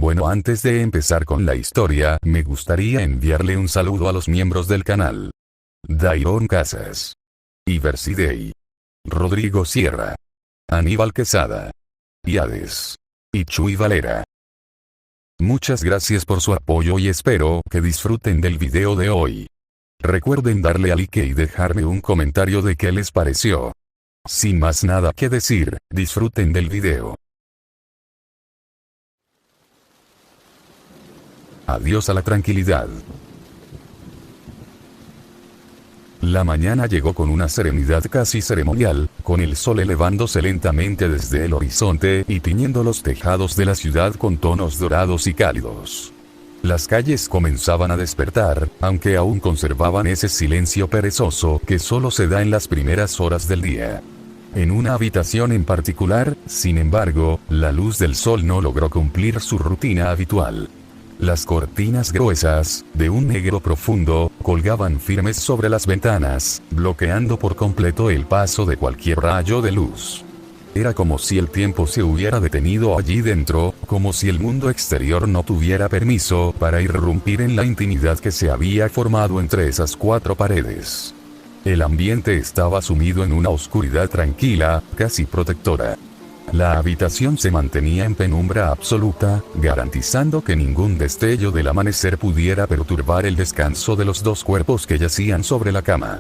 Bueno, antes de empezar con la historia, me gustaría enviarle un saludo a los miembros del canal. Dairon Casas, Iversidei, Rodrigo Sierra, Aníbal Quesada, Hades y Chuy Valera. Muchas gracias por su apoyo y espero que disfruten del video de hoy. Recuerden darle a like y dejarme un comentario de qué les pareció. Sin más nada que decir, disfruten del video. Adiós a la tranquilidad. La mañana llegó con una serenidad casi ceremonial, con el sol elevándose lentamente desde el horizonte y tiñendo los tejados de la ciudad con tonos dorados y cálidos. Las calles comenzaban a despertar, aunque aún conservaban ese silencio perezoso que solo se da en las primeras horas del día. En una habitación en particular, sin embargo, la luz del sol no logró cumplir su rutina habitual. Las cortinas gruesas, de un negro profundo, colgaban firmes sobre las ventanas, bloqueando por completo el paso de cualquier rayo de luz. Era como si el tiempo se hubiera detenido allí dentro, como si el mundo exterior no tuviera permiso para irrumpir en la intimidad que se había formado entre esas cuatro paredes. El ambiente estaba sumido en una oscuridad tranquila, casi protectora. La habitación se mantenía en penumbra absoluta, garantizando que ningún destello del amanecer pudiera perturbar el descanso de los dos cuerpos que yacían sobre la cama.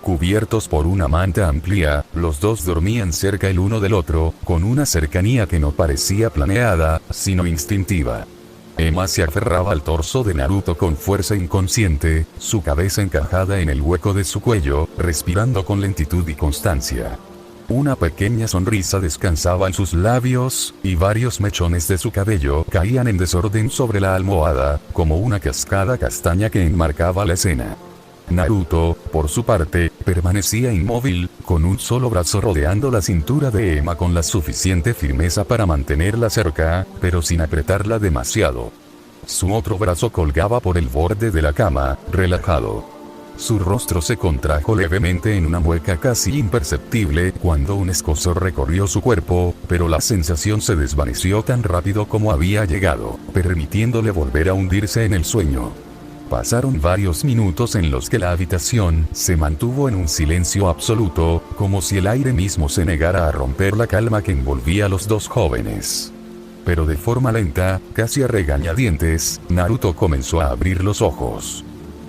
Cubiertos por una manta amplia, los dos dormían cerca el uno del otro, con una cercanía que no parecía planeada, sino instintiva. Emma se aferraba al torso de Naruto con fuerza inconsciente, su cabeza encajada en el hueco de su cuello, respirando con lentitud y constancia. Una pequeña sonrisa descansaba en sus labios, y varios mechones de su cabello caían en desorden sobre la almohada, como una cascada castaña que enmarcaba la escena. Naruto, por su parte, permanecía inmóvil, con un solo brazo rodeando la cintura de Emma con la suficiente firmeza para mantenerla cerca, pero sin apretarla demasiado. Su otro brazo colgaba por el borde de la cama, relajado. Su rostro se contrajo levemente en una mueca casi imperceptible cuando un escozor recorrió su cuerpo, pero la sensación se desvaneció tan rápido como había llegado, permitiéndole volver a hundirse en el sueño. Pasaron varios minutos en los que la habitación se mantuvo en un silencio absoluto, como si el aire mismo se negara a romper la calma que envolvía a los dos jóvenes. Pero de forma lenta, casi a regañadientes, Naruto comenzó a abrir los ojos.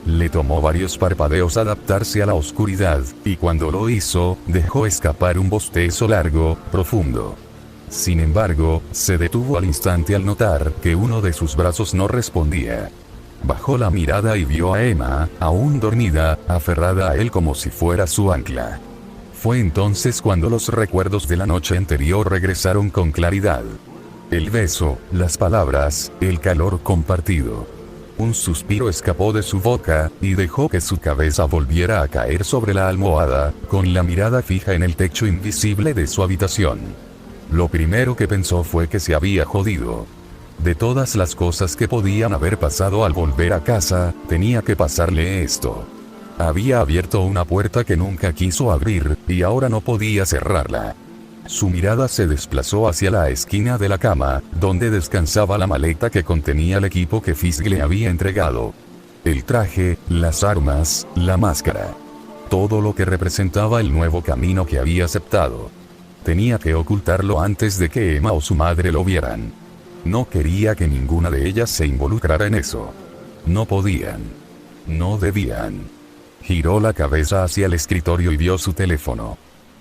Le tomó varios parpadeos adaptarse a la oscuridad, y cuando lo hizo, dejó escapar un bostezo largo, profundo. Sin embargo, se detuvo al instante al notar que uno de sus brazos no respondía. Bajó la mirada y vio a Emma, aún dormida, aferrada a él como si fuera su ancla. Fue entonces cuando los recuerdos de la noche anterior regresaron con claridad. El beso, las palabras, el calor compartido. Un suspiro escapó de su boca, y dejó que su cabeza volviera a caer sobre la almohada, con la mirada fija en el techo invisible de su habitación. Lo primero que pensó fue que se había jodido. De todas las cosas que podían haber pasado al volver a casa, tenía que pasarle esto. Había abierto una puerta que nunca quiso abrir, y ahora no podía cerrarla. Su mirada se desplazó hacia la esquina de la cama, donde descansaba la maleta que contenía el equipo que Fisk le había entregado. El traje, las armas, la máscara. Todo lo que representaba el nuevo camino que había aceptado. Tenía que ocultarlo antes de que Emma o su madre lo vieran. No quería que ninguna de ellas se involucrara en eso. No podían. No debían. Giró la cabeza hacia el escritorio y vio su teléfono.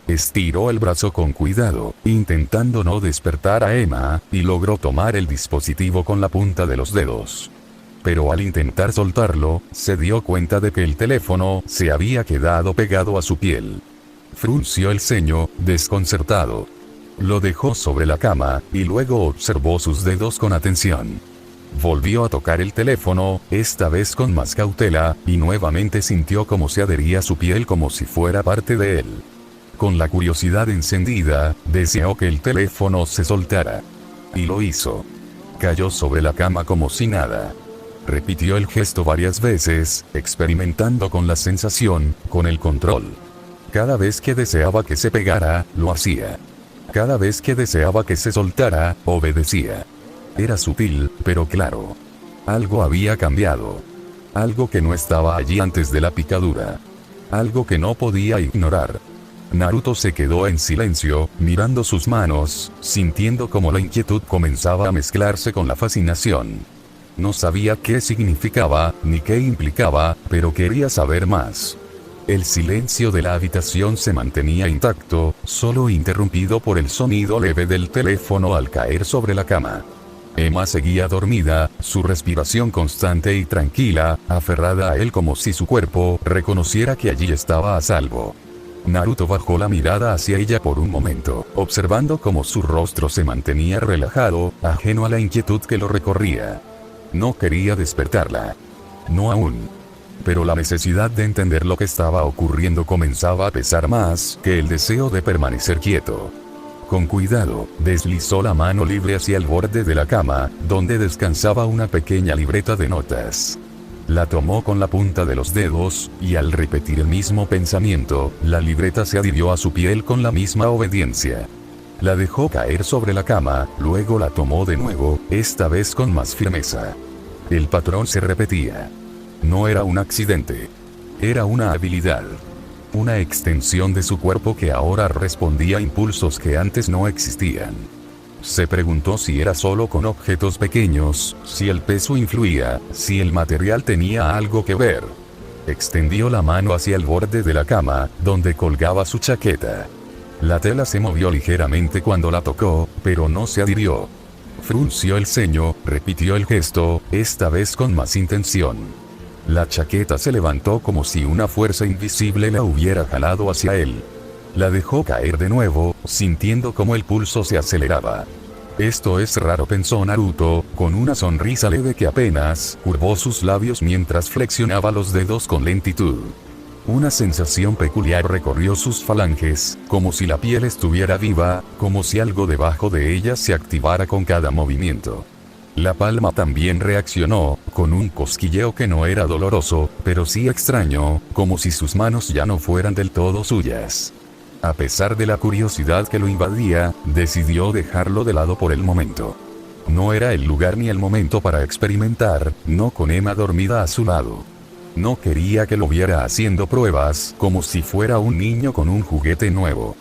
Estiró el brazo con cuidado, intentando no despertar a Emma, y logró tomar el dispositivo con la punta de los dedos. Pero al intentar soltarlo, se dio cuenta de que el teléfono se había quedado pegado a su piel. Frunció el ceño, desconcertado. Lo dejó sobre la cama, y luego observó sus dedos con atención. Volvió a tocar el teléfono, esta vez con más cautela, y nuevamente sintió cómo se adhería a su piel como si fuera parte de él. Con la curiosidad encendida, deseó que el teléfono se soltara. Y lo hizo. Cayó sobre la cama como si nada. Repitió el gesto varias veces, experimentando con la sensación, con el control. Cada vez que deseaba que se pegara, lo hacía. Cada vez que deseaba que se soltara, obedecía. Era sutil, pero claro. Algo había cambiado. Algo que no estaba allí antes de la picadura. Algo que no podía ignorar. Naruto se quedó en silencio, mirando sus manos, sintiendo como la inquietud comenzaba a mezclarse con la fascinación. No sabía qué significaba, ni qué implicaba, pero quería saber más. El silencio de la habitación se mantenía intacto, solo interrumpido por el sonido leve del teléfono al caer sobre la cama. Emma seguía dormida, su respiración constante y tranquila, aferrada a él como si su cuerpo reconociera que allí estaba a salvo. Naruto bajó la mirada hacia ella por un momento, observando cómo su rostro se mantenía relajado, ajeno a la inquietud que lo recorría. No quería despertarla. No aún. Pero la necesidad de entender lo que estaba ocurriendo comenzaba a pesar más que el deseo de permanecer quieto. Con cuidado, deslizó la mano libre hacia el borde de la cama, donde descansaba una pequeña libreta de notas. La tomó con la punta de los dedos, y al repetir el mismo pensamiento, la libreta se adhirió a su piel con la misma obediencia. La dejó caer sobre la cama, luego la tomó de nuevo, esta vez con más firmeza. El patrón se repetía. No era un accidente. Era una habilidad. Una extensión de su cuerpo que ahora respondía a impulsos que antes no existían. Se preguntó si era solo con objetos pequeños, si el peso influía, si el material tenía algo que ver. Extendió la mano hacia el borde de la cama, donde colgaba su chaqueta. La tela se movió ligeramente cuando la tocó, pero no se adhirió. Frunció el ceño, repitió el gesto, esta vez con más intención. La chaqueta se levantó como si una fuerza invisible la hubiera jalado hacia él. La dejó caer de nuevo, sintiendo como el pulso se aceleraba. Esto es raro, pensó Naruto, con una sonrisa leve que apenas curvó sus labios mientras flexionaba los dedos con lentitud. Una sensación peculiar recorrió sus falanges, como si la piel estuviera viva, como si algo debajo de ella se activara con cada movimiento. La palma también reaccionó, con un cosquilleo que no era doloroso, pero sí extraño, como si sus manos ya no fueran del todo suyas. A pesar de la curiosidad que lo invadía, decidió dejarlo de lado por el momento. No era el lugar ni el momento para experimentar, no con Emma dormida a su lado. No quería que lo viera haciendo pruebas, como si fuera un niño con un juguete nuevo.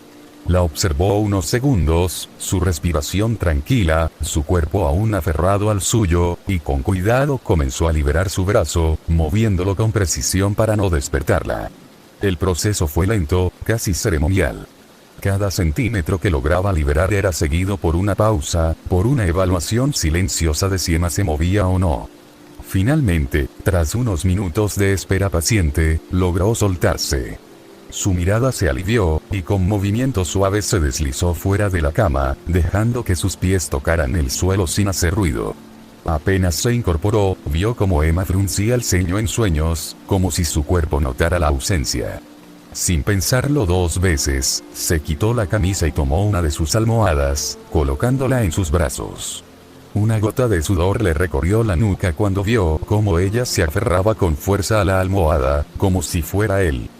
La observó unos segundos, su respiración tranquila, su cuerpo aún aferrado al suyo, y con cuidado comenzó a liberar su brazo, moviéndolo con precisión para no despertarla. El proceso fue lento, casi ceremonial. Cada centímetro que lograba liberar era seguido por una pausa, por una evaluación silenciosa de si Emma se movía o no. Finalmente, tras unos minutos de espera paciente, logró soltarse. Su mirada se alivió, y con movimientos suaves se deslizó fuera de la cama, dejando que sus pies tocaran el suelo sin hacer ruido. Apenas se incorporó, vio como Emma fruncía el ceño en sueños, como si su cuerpo notara la ausencia. Sin pensarlo dos veces, se quitó la camisa y tomó una de sus almohadas, colocándola en sus brazos. Una gota de sudor le recorrió la nuca cuando vio cómo ella se aferraba con fuerza a la almohada, como si fuera él.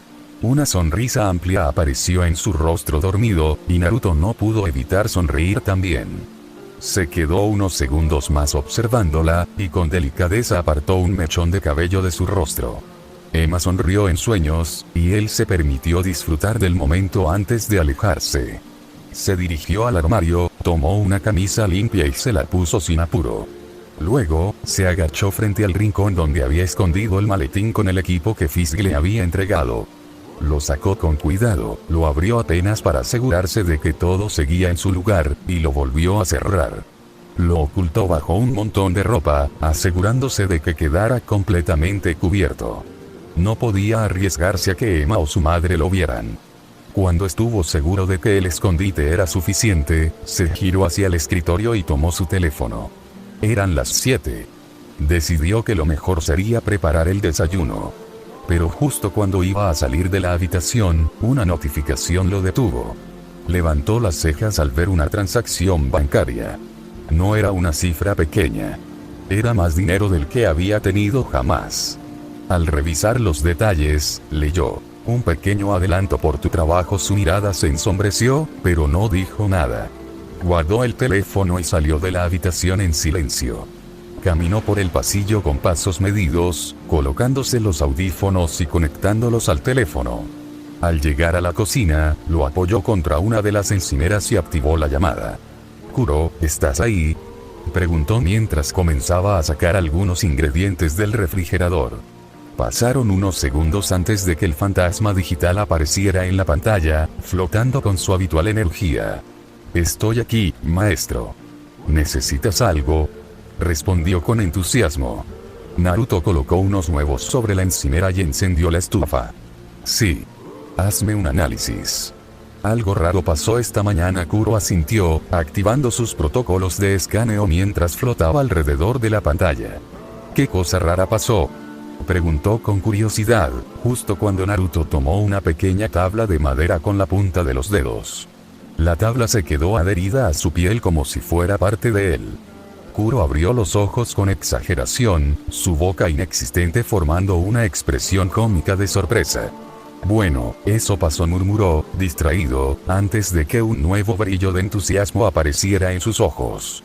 Una sonrisa amplia apareció en su rostro dormido, y Naruto no pudo evitar sonreír también. Se quedó unos segundos más observándola, y con delicadeza apartó un mechón de cabello de su rostro. Emma sonrió en sueños, y él se permitió disfrutar del momento antes de alejarse. Se dirigió al armario, tomó una camisa limpia y se la puso sin apuro. Luego, se agachó frente al rincón donde había escondido el maletín con el equipo que Fisk le había entregado. Lo sacó con cuidado, lo abrió apenas para asegurarse de que todo seguía en su lugar, y lo volvió a cerrar. Lo ocultó bajo un montón de ropa, asegurándose de que quedara completamente cubierto. No podía arriesgarse a que Emma o su madre lo vieran. Cuando estuvo seguro de que el escondite era suficiente, se giró hacia el escritorio y tomó su teléfono. Eran las 7. Decidió que lo mejor sería preparar el desayuno. Pero justo cuando iba a salir de la habitación, una notificación lo detuvo. Levantó las cejas al ver una transacción bancaria. No era una cifra pequeña. Era más dinero del que había tenido jamás. Al revisar los detalles, leyó: un pequeño adelanto por tu trabajo. Su mirada se ensombreció, pero no dijo nada. Guardó el teléfono y salió de la habitación en silencio. Caminó por el pasillo con pasos medidos, colocándose los audífonos y conectándolos al teléfono. Al llegar a la cocina, lo apoyó contra una de las encimeras y activó la llamada. «Kuro, ¿estás ahí?», preguntó mientras comenzaba a sacar algunos ingredientes del refrigerador. Pasaron unos segundos antes de que el fantasma digital apareciera en la pantalla, flotando con su habitual energía. «Estoy aquí, maestro. ¿Necesitas algo?», respondió con entusiasmo. Naruto colocó unos huevos sobre la encimera y encendió la estufa. «Sí. Hazme un análisis». «Algo raro pasó esta mañana», Kuro asintió, activando sus protocolos de escaneo mientras flotaba alrededor de la pantalla. «¿Qué cosa rara pasó?», preguntó con curiosidad, justo cuando Naruto tomó una pequeña tabla de madera con la punta de los dedos. La tabla se quedó adherida a su piel como si fuera parte de él. Kuro abrió los ojos con exageración, su boca inexistente formando una expresión cómica de sorpresa. «Bueno, eso pasó», murmuró, distraído, antes de que un nuevo brillo de entusiasmo apareciera en sus ojos.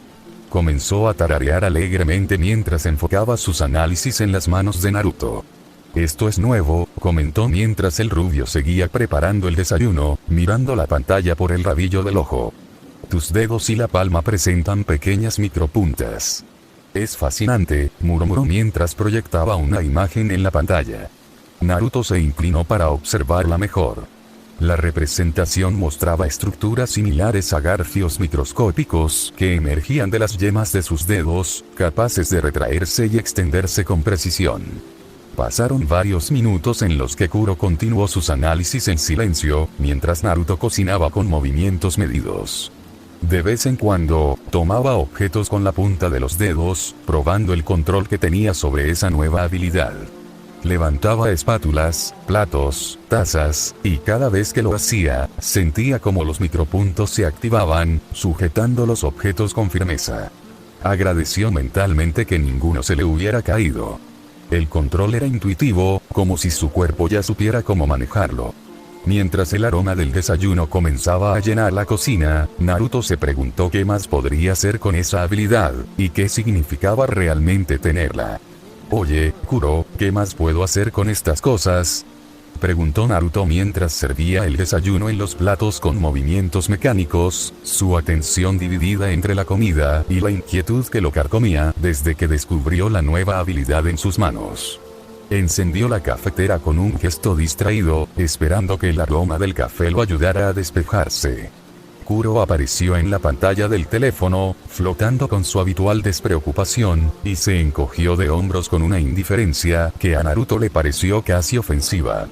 Comenzó a tararear alegremente mientras enfocaba sus análisis en las manos de Naruto. «Esto es nuevo», comentó mientras el rubio seguía preparando el desayuno, mirando la pantalla por el rabillo del ojo. «Tus dedos y la palma presentan pequeñas micropuntas. Es fascinante», murmuró mientras proyectaba una imagen en la pantalla. Naruto se inclinó para observarla mejor. La representación mostraba estructuras similares a garfios microscópicos que emergían de las yemas de sus dedos, capaces de retraerse y extenderse con precisión. Pasaron varios minutos en los que Kuro continuó sus análisis en silencio, mientras Naruto cocinaba con movimientos medidos. De vez en cuando, tomaba objetos con la punta de los dedos, probando el control que tenía sobre esa nueva habilidad. Levantaba espátulas, platos, tazas, y cada vez que lo hacía, sentía como los micropuntos se activaban, sujetando los objetos con firmeza. Agradeció mentalmente que ninguno se le hubiera caído. El control era intuitivo, como si su cuerpo ya supiera cómo manejarlo. Mientras el aroma del desayuno comenzaba a llenar la cocina, Naruto se preguntó qué más podría hacer con esa habilidad, y qué significaba realmente tenerla. «Oye, Kuro, ¿qué más puedo hacer con estas cosas?», preguntó Naruto mientras servía el desayuno en los platos con movimientos mecánicos, su atención dividida entre la comida y la inquietud que lo carcomía desde que descubrió la nueva habilidad en sus manos. Encendió la cafetera con un gesto distraído, esperando que el aroma del café lo ayudara a despejarse. Kuro apareció en la pantalla del teléfono, flotando con su habitual despreocupación, y se encogió de hombros con una indiferencia que a Naruto le pareció casi ofensiva.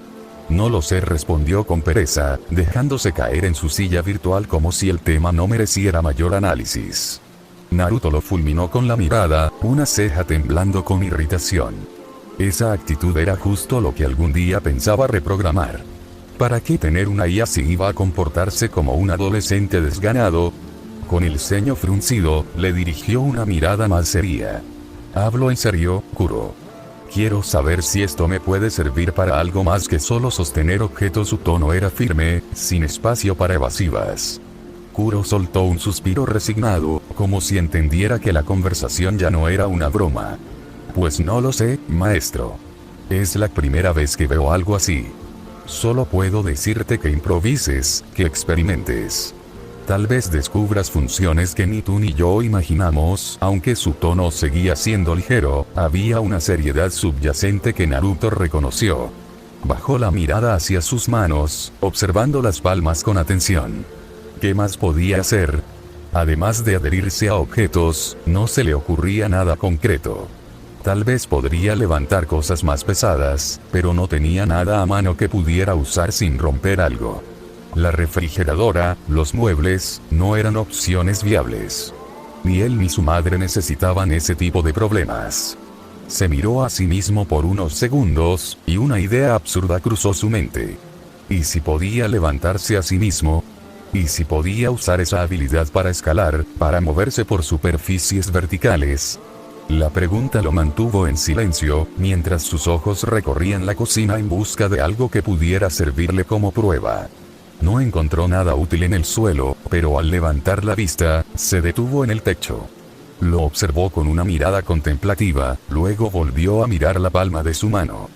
«No lo sé», respondió con pereza, dejándose caer en su silla virtual como si el tema no mereciera mayor análisis. Naruto lo fulminó con la mirada, una ceja temblando con irritación. Esa actitud era justo lo que algún día pensaba reprogramar. ¿Para qué tener una IA si iba a comportarse como un adolescente desganado? Con el ceño fruncido, le dirigió una mirada más seria. «Hablo en serio, Kuro. Quiero saber si esto me puede servir para algo más que solo sostener objetos». Su tono era firme, sin espacio para evasivas. Kuro soltó un suspiro resignado, como si entendiera que la conversación ya no era una broma. «Pues no lo sé, maestro. Es la primera vez que veo algo así. Solo puedo decirte que improvises, que experimentes. Tal vez descubras funciones que ni tú ni yo imaginamos». Aunque su tono seguía siendo ligero, había una seriedad subyacente que Naruto reconoció. Bajó la mirada hacia sus manos, observando las palmas con atención. ¿Qué más podía hacer? Además de adherirse a objetos, no se le ocurría nada concreto. Tal vez podría levantar cosas más pesadas, pero no tenía nada a mano que pudiera usar sin romper algo. La refrigeradora, los muebles, no eran opciones viables. Ni él ni su madre necesitaban ese tipo de problemas. Se miró a sí mismo por unos segundos, y una idea absurda cruzó su mente. ¿Y si podía levantarse a sí mismo? ¿Y si podía usar esa habilidad para escalar, para moverse por superficies verticales? La pregunta lo mantuvo en silencio, mientras sus ojos recorrían la cocina en busca de algo que pudiera servirle como prueba. No encontró nada útil en el suelo, pero al levantar la vista, se detuvo en el techo. Lo observó con una mirada contemplativa, luego volvió a mirar la palma de su mano.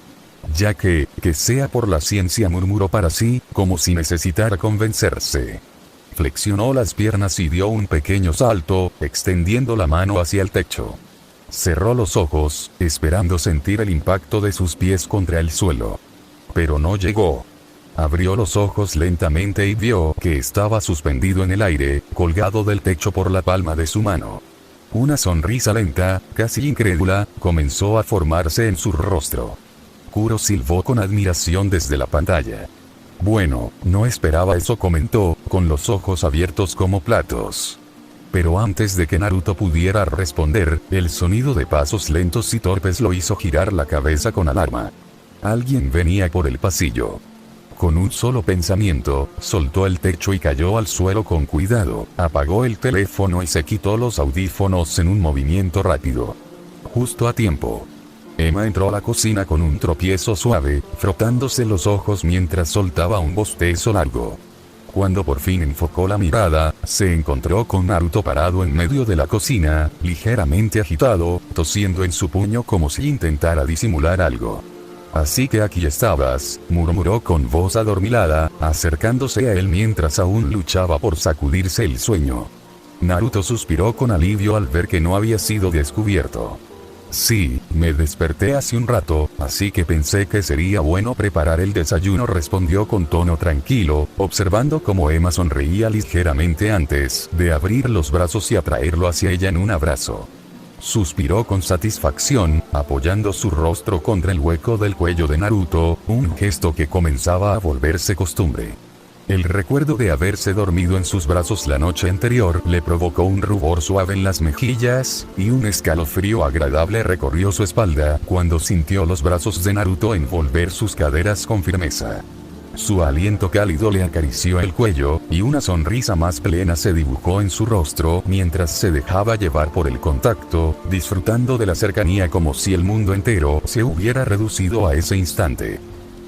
Ya que sea por la ciencia, murmuró para sí, como si necesitara convencerse. Flexionó las piernas y dio un pequeño salto, extendiendo la mano hacia el techo. Cerró los ojos, esperando sentir el impacto de sus pies contra el suelo. Pero no llegó. Abrió los ojos lentamente y vio que estaba suspendido en el aire, colgado del techo por la palma de su mano. Una sonrisa lenta, casi incrédula, comenzó a formarse en su rostro. Kuro silbó con admiración desde la pantalla. Bueno, no esperaba eso, comentó, con los ojos abiertos como platos. Pero antes de que Naruto pudiera responder, el sonido de pasos lentos y torpes lo hizo girar la cabeza con alarma. Alguien venía por el pasillo. Con un solo pensamiento, soltó el techo y cayó al suelo con cuidado, apagó el teléfono y se quitó los audífonos en un movimiento rápido. Justo a tiempo. Emma entró a la cocina con un tropiezo suave, frotándose los ojos mientras soltaba un bostezo largo. Cuando por fin enfocó la mirada, se encontró con Naruto parado en medio de la cocina, ligeramente agitado, tosiendo en su puño como si intentara disimular algo. Así que aquí estabas, murmuró con voz adormilada, acercándose a él mientras aún luchaba por sacudirse el sueño. Naruto suspiró con alivio al ver que no había sido descubierto. Sí, me desperté hace un rato, así que pensé que sería bueno preparar el desayuno, respondió con tono tranquilo, observando cómo Emma sonreía ligeramente antes de abrir los brazos y atraerlo hacia ella en un abrazo. Suspiró con satisfacción, apoyando su rostro contra el hueco del cuello de Naruto, un gesto que comenzaba a volverse costumbre. El recuerdo de haberse dormido en sus brazos la noche anterior le provocó un rubor suave en las mejillas, y un escalofrío agradable recorrió su espalda cuando sintió los brazos de Naruto envolver sus caderas con firmeza. Su aliento cálido le acarició el cuello, y una sonrisa más plena se dibujó en su rostro mientras se dejaba llevar por el contacto, disfrutando de la cercanía como si el mundo entero se hubiera reducido a ese instante.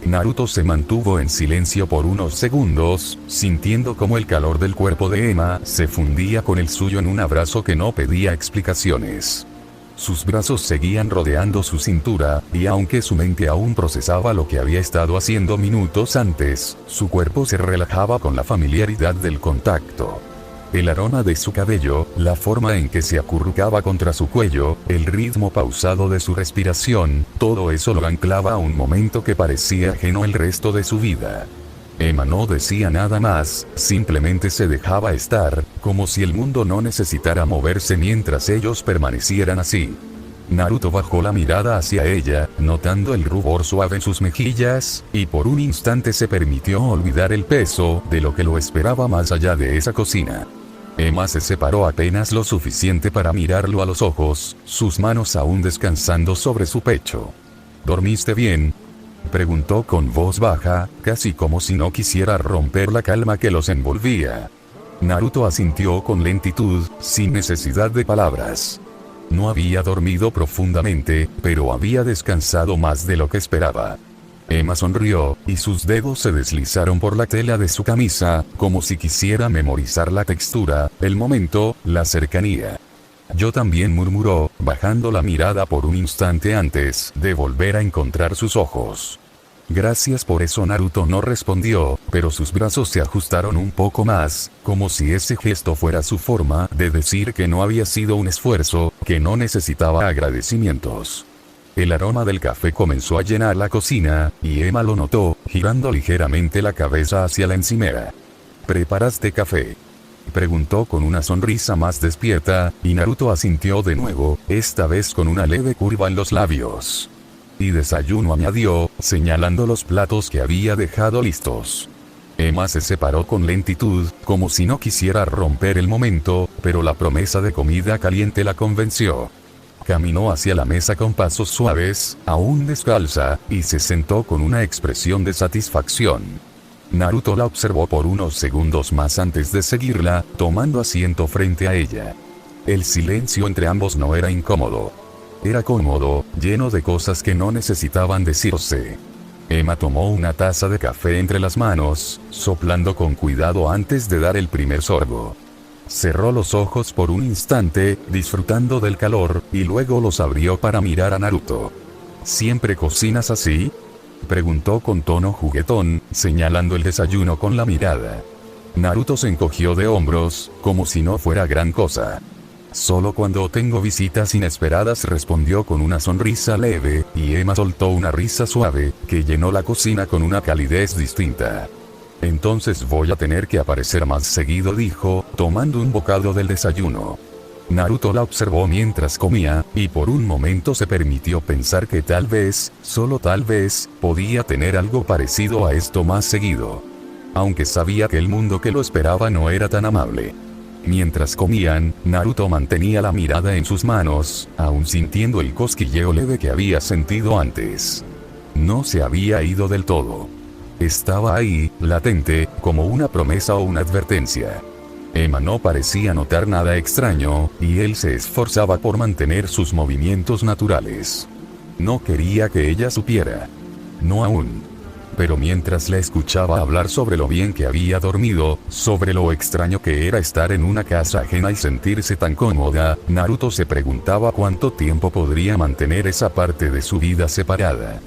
Naruto se mantuvo en silencio por unos segundos, sintiendo como el calor del cuerpo de Emma se fundía con el suyo en un abrazo que no pedía explicaciones. Sus brazos seguían rodeando su cintura, y aunque su mente aún procesaba lo que había estado haciendo minutos antes, su cuerpo se relajaba con la familiaridad del contacto. El aroma de su cabello, la forma en que se acurrucaba contra su cuello, el ritmo pausado de su respiración, todo eso lo anclaba a un momento que parecía ajeno al resto de su vida. Emma no decía nada más, simplemente se dejaba estar, como si el mundo no necesitara moverse mientras ellos permanecieran así. Naruto bajó la mirada hacia ella, notando el rubor suave en sus mejillas, y por un instante se permitió olvidar el peso de lo que lo esperaba más allá de esa cocina. Emma se separó apenas lo suficiente para mirarlo a los ojos, sus manos aún descansando sobre su pecho. ¿Dormiste bien?, preguntó con voz baja, casi como si no quisiera romper la calma que los envolvía. Naruto asintió con lentitud, sin necesidad de palabras. No había dormido profundamente, pero había descansado más de lo que esperaba. Emma sonrió, y sus dedos se deslizaron por la tela de su camisa, como si quisiera memorizar la textura, el momento, la cercanía. Yo también, murmuró, bajando la mirada por un instante antes de volver a encontrar sus ojos. Gracias por eso. Naruto no respondió, pero sus brazos se ajustaron un poco más, como si ese gesto fuera su forma de decir que no había sido un esfuerzo, que no necesitaba agradecimientos. El aroma del café comenzó a llenar la cocina, y Emma lo notó, girando ligeramente la cabeza hacia la encimera. ¿Preparaste café?, preguntó con una sonrisa más despierta, y Naruto asintió de nuevo, esta vez con una leve curva en los labios. Y desayuno, añadió, señalando los platos que había dejado listos. Emma se separó con lentitud, como si no quisiera romper el momento, pero la promesa de comida caliente la convenció. Caminó hacia la mesa con pasos suaves, aún descalza, y se sentó con una expresión de satisfacción. Naruto la observó por unos segundos más antes de seguirla, tomando asiento frente a ella. El silencio entre ambos no era incómodo. Era cómodo, lleno de cosas que no necesitaban decirse. Emma tomó una taza de café entre las manos, soplando con cuidado antes de dar el primer sorbo. Cerró los ojos por un instante, disfrutando del calor, y luego los abrió para mirar a Naruto. ¿Siempre cocinas así?, preguntó con tono juguetón, señalando el desayuno con la mirada. Naruto se encogió de hombros, como si no fuera gran cosa. Solo cuando tengo visitas inesperadas, respondió con una sonrisa leve, y Emma soltó una risa suave, que llenó la cocina con una calidez distinta. Entonces voy a tener que aparecer más seguido, dijo, tomando un bocado del desayuno. Naruto la observó mientras comía, y por un momento se permitió pensar que tal vez, solo tal vez, podía tener algo parecido a esto más seguido. Aunque sabía que el mundo que lo esperaba no era tan amable. Mientras comían, Naruto mantenía la mirada en sus manos, aún sintiendo el cosquilleo leve que había sentido antes. No se había ido del todo. Estaba ahí, latente, como una promesa o una advertencia. Emma no parecía notar nada extraño, y él se esforzaba por mantener sus movimientos naturales. No quería que ella supiera. No aún. Pero mientras la escuchaba hablar sobre lo bien que había dormido, sobre lo extraño que era estar en una casa ajena y sentirse tan cómoda, Naruto se preguntaba cuánto tiempo podría mantener esa parte de su vida separada.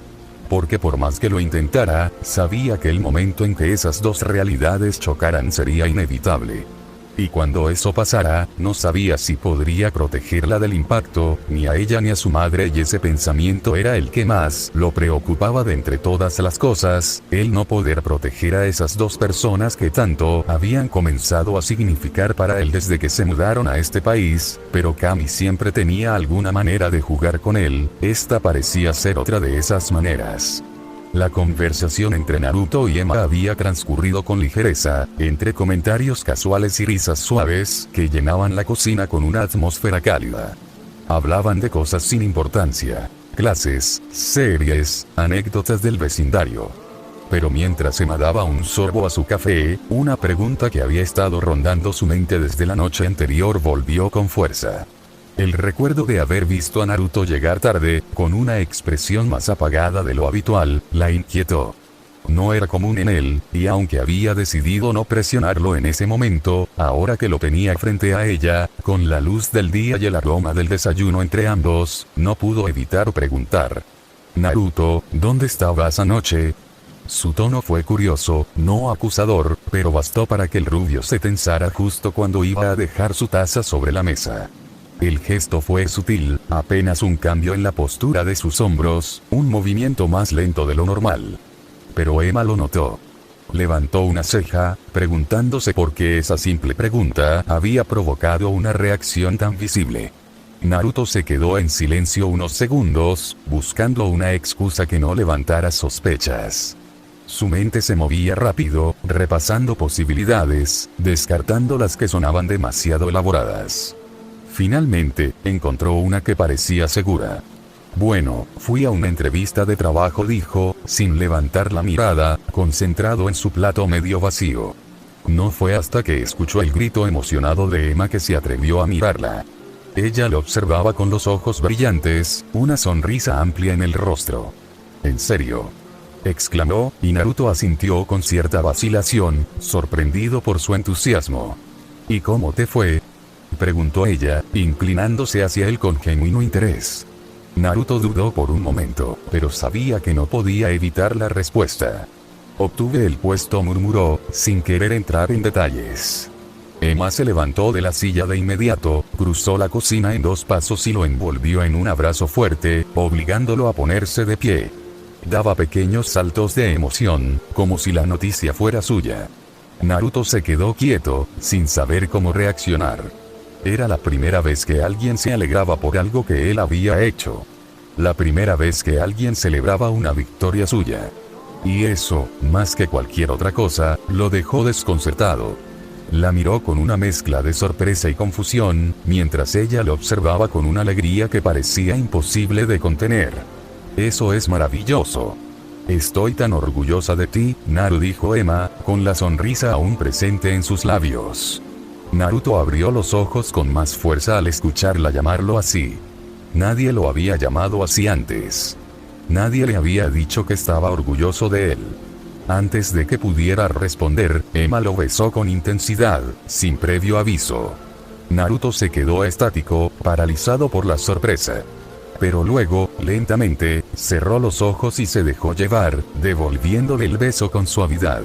Porque por más que lo intentara, sabía que el momento en que esas dos realidades chocaran sería inevitable. Y cuando eso pasara, no sabía si podría protegerla del impacto, ni a ella ni a su madre, y ese pensamiento era el que más lo preocupaba de entre todas las cosas, el no poder proteger a esas dos personas que tanto habían comenzado a significar para él desde que se mudaron a este país, pero Kami siempre tenía alguna manera de jugar con él, esta parecía ser otra de esas maneras. La conversación entre Naruto y Emma había transcurrido con ligereza, entre comentarios casuales y risas suaves, que llenaban la cocina con una atmósfera cálida. Hablaban de cosas sin importancia, clases, series, anécdotas del vecindario. Pero mientras Emma daba un sorbo a su café, una pregunta que había estado rondando su mente desde la noche anterior volvió con fuerza. El recuerdo de haber visto a Naruto llegar tarde, con una expresión más apagada de lo habitual, la inquietó. No era común en él, y aunque había decidido no presionarlo en ese momento, ahora que lo tenía frente a ella, con la luz del día y el aroma del desayuno entre ambos, no pudo evitar preguntar. «Naruto, ¿dónde estabas anoche?». Su tono fue curioso, no acusador, pero bastó para que el rubio se tensara justo cuando iba a dejar su taza sobre la mesa. El gesto fue sutil, apenas un cambio en la postura de sus hombros, un movimiento más lento de lo normal. Pero Emma lo notó. Levantó una ceja, preguntándose por qué esa simple pregunta había provocado una reacción tan visible. Naruto se quedó en silencio unos segundos, buscando una excusa que no levantara sospechas. Su mente se movía rápido, repasando posibilidades, descartando las que sonaban demasiado elaboradas. Finalmente, encontró una que parecía segura. «Bueno, fui a una entrevista de trabajo», dijo, sin levantar la mirada, concentrado en su plato medio vacío. No fue hasta que escuchó el grito emocionado de Emma que se atrevió a mirarla. Ella lo observaba con los ojos brillantes, una sonrisa amplia en el rostro. «¿En serio?», exclamó, y Naruto asintió con cierta vacilación, sorprendido por su entusiasmo. «¿Y cómo te fue?», preguntó ella, inclinándose hacia él con genuino interés. Naruto dudó por un momento, pero sabía que no podía evitar la respuesta. «Obtuve el puesto», murmuró, sin querer entrar en detalles. Emma se levantó de la silla de inmediato, cruzó la cocina en 2 pasos y lo envolvió en un abrazo fuerte, obligándolo a ponerse de pie. Daba pequeños saltos de emoción, como si la noticia fuera suya. Naruto se quedó quieto, sin saber cómo reaccionar. Era la primera vez que alguien se alegraba por algo que él había hecho. La primera vez que alguien celebraba una victoria suya. Y eso, más que cualquier otra cosa, lo dejó desconcertado. La miró con una mezcla de sorpresa y confusión, mientras ella lo observaba con una alegría que parecía imposible de contener. «Eso es maravilloso. Estoy tan orgullosa de ti, Naru», dijo Emma, con la sonrisa aún presente en sus labios. Naruto abrió los ojos con más fuerza al escucharla llamarlo así. Nadie lo había llamado así antes. nadie le había dicho que estaba orgulloso de él. Antes de que pudiera responder, Emma lo besó con intensidad, sin previo aviso. Naruto se quedó estático, paralizado por la sorpresa. Pero luego, lentamente, cerró los ojos y se dejó llevar, devolviéndole el beso con suavidad.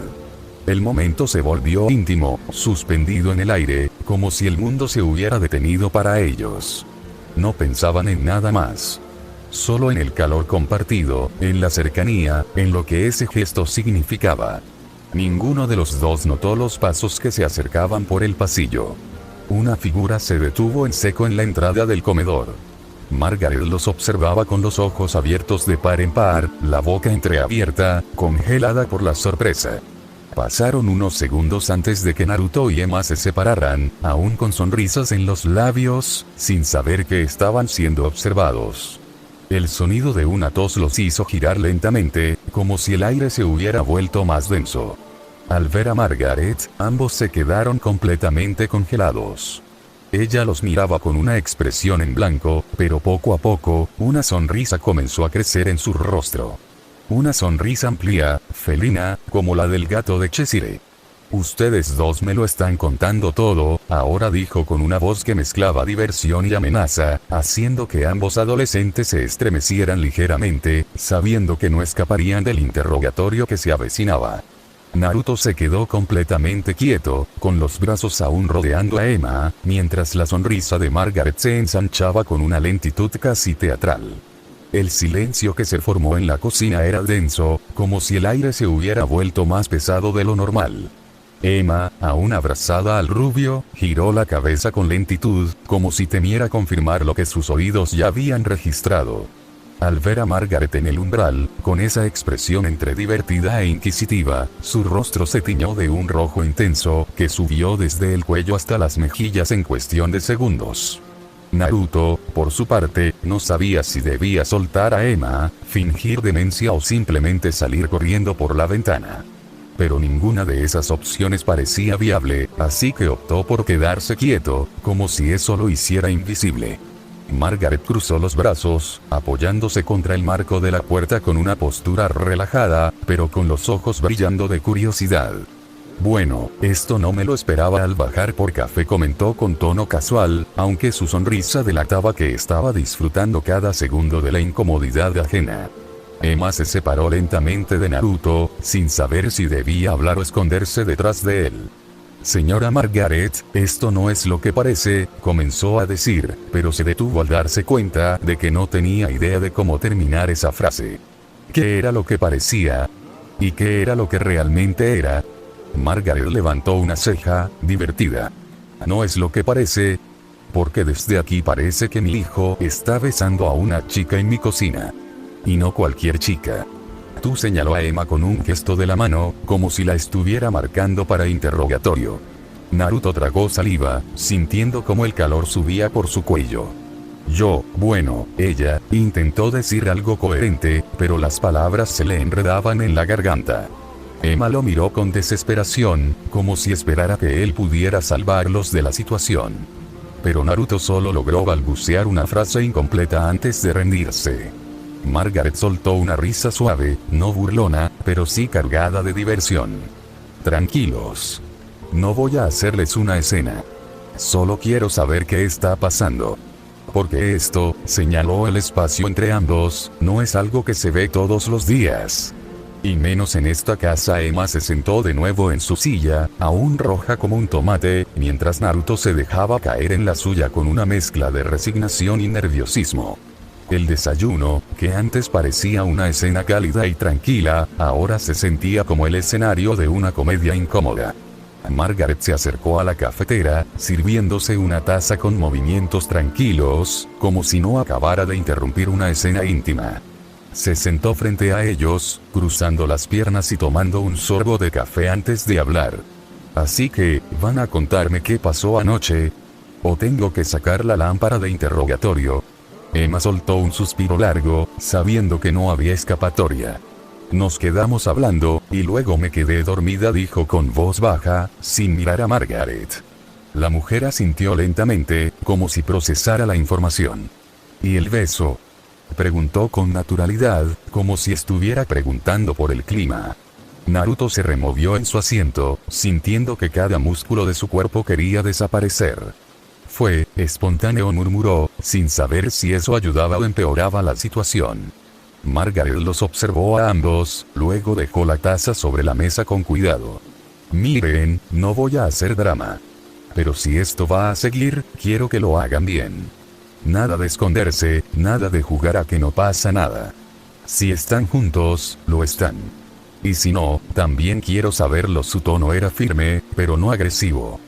El momento se volvió íntimo, suspendido en el aire, como si el mundo se hubiera detenido para ellos. No pensaban en nada más. Solo en el calor compartido, en la cercanía, en lo que ese gesto significaba. Ninguno de los dos notó los pasos que se acercaban por el pasillo. Una figura se detuvo en seco en la entrada del comedor. Margaret los observaba con los ojos abiertos de par en par, la boca entreabierta, congelada por la sorpresa. Pasaron unos segundos antes de que Naruto y Emma se separaran, aún con sonrisas en los labios, sin saber que estaban siendo observados. El sonido de una tos los hizo girar lentamente, como si el aire se hubiera vuelto más denso. Al ver a Margaret, ambos se quedaron completamente congelados. Ella los miraba con una expresión en blanco, pero poco a poco, una sonrisa comenzó a crecer en su rostro. Una sonrisa amplia, felina, como la del gato de Cheshire. Ustedes dos me lo están contando todo, ahora dijo con una voz que mezclaba diversión y amenaza, haciendo que ambos adolescentes se estremecieran ligeramente, sabiendo que no escaparían del interrogatorio que se avecinaba. Naruto se quedó completamente quieto, con los brazos aún rodeando a Emma, mientras la sonrisa de Margaret se ensanchaba con una lentitud casi teatral. El silencio que se formó en la cocina era denso, como si el aire se hubiera vuelto más pesado de lo normal. Emma, aún abrazada al rubio, giró la cabeza con lentitud, como si temiera confirmar lo que sus oídos ya habían registrado. Al ver a Margaret en el umbral, con esa expresión entre divertida e inquisitiva, su rostro se tiñó de un rojo intenso, que subió desde el cuello hasta las mejillas en cuestión de segundos. Naruto, por su parte, no sabía si debía soltar a Emma, fingir demencia o simplemente salir corriendo por la ventana. Pero ninguna de esas opciones parecía viable, así que optó por quedarse quieto, como si eso lo hiciera invisible. Margaret cruzó los brazos, apoyándose contra el marco de la puerta con una postura relajada, pero con los ojos brillando de curiosidad. Bueno, esto no me lo esperaba al bajar por café, comentó con tono casual, aunque su sonrisa delataba que estaba disfrutando cada segundo de la incomodidad ajena. Emma se separó lentamente de Naruto, sin saber si debía hablar o esconderse detrás de él. Señora Margaret, esto no es lo que parece, comenzó a decir, pero se detuvo al darse cuenta de que no tenía idea de cómo terminar esa frase. ¿Qué era lo que parecía? ¿Y qué era lo que realmente era? Margaret levantó una ceja, divertida. ¿No es lo que parece? Porque desde aquí parece que mi hijo está besando a una chica en mi cocina. Y no cualquier chica. Tú, señaló a Emma con un gesto de la mano, como si la estuviera marcando para interrogatorio. Naruto tragó saliva, sintiendo como el calor subía por su cuello. Ella, intentó decir algo coherente, pero las palabras se le enredaban en la garganta. Emma lo miró con desesperación, como si esperara que él pudiera salvarlos de la situación. Pero Naruto solo logró balbucear una frase incompleta antes de rendirse. Margaret soltó una risa suave, no burlona, pero sí cargada de diversión. Tranquilos. No voy a hacerles una escena. Solo quiero saber qué está pasando. Porque esto, señaló el espacio entre ambos, no es algo que se ve todos los días. Y menos en esta casa. Emma se sentó de nuevo en su silla, aún roja como un tomate, mientras Naruto se dejaba caer en la suya con una mezcla de resignación y nerviosismo. El desayuno, que antes parecía una escena cálida y tranquila, ahora se sentía como el escenario de una comedia incómoda. Margaret se acercó a la cafetera, sirviéndose una taza con movimientos tranquilos, como si no acabara de interrumpir una escena íntima. Se sentó frente a ellos, cruzando las piernas y tomando un sorbo de café antes de hablar. Así que, ¿van a contarme qué pasó anoche? ¿O tengo que sacar la lámpara de interrogatorio? Emma soltó un suspiro largo, sabiendo que no había escapatoria. Nos quedamos hablando, y luego me quedé dormida, dijo con voz baja, sin mirar a Margaret. La mujer asintió lentamente, como si procesara la información. ¿Y el beso? Preguntó con naturalidad, como si estuviera preguntando por el clima. Naruto se removió en su asiento, sintiendo que cada músculo de su cuerpo quería desaparecer. Fue espontáneo, murmuró, sin saber si eso ayudaba o empeoraba la situación. Margaret los observó a ambos, luego dejó la taza sobre la mesa con cuidado. Miren, no voy a hacer drama. Pero si esto va a seguir, quiero que lo hagan bien. Nada de esconderse, nada de jugar a que no pasa nada. Si están juntos, lo están. Y si no, también quiero saberlo. Su tono era firme, pero no agresivo.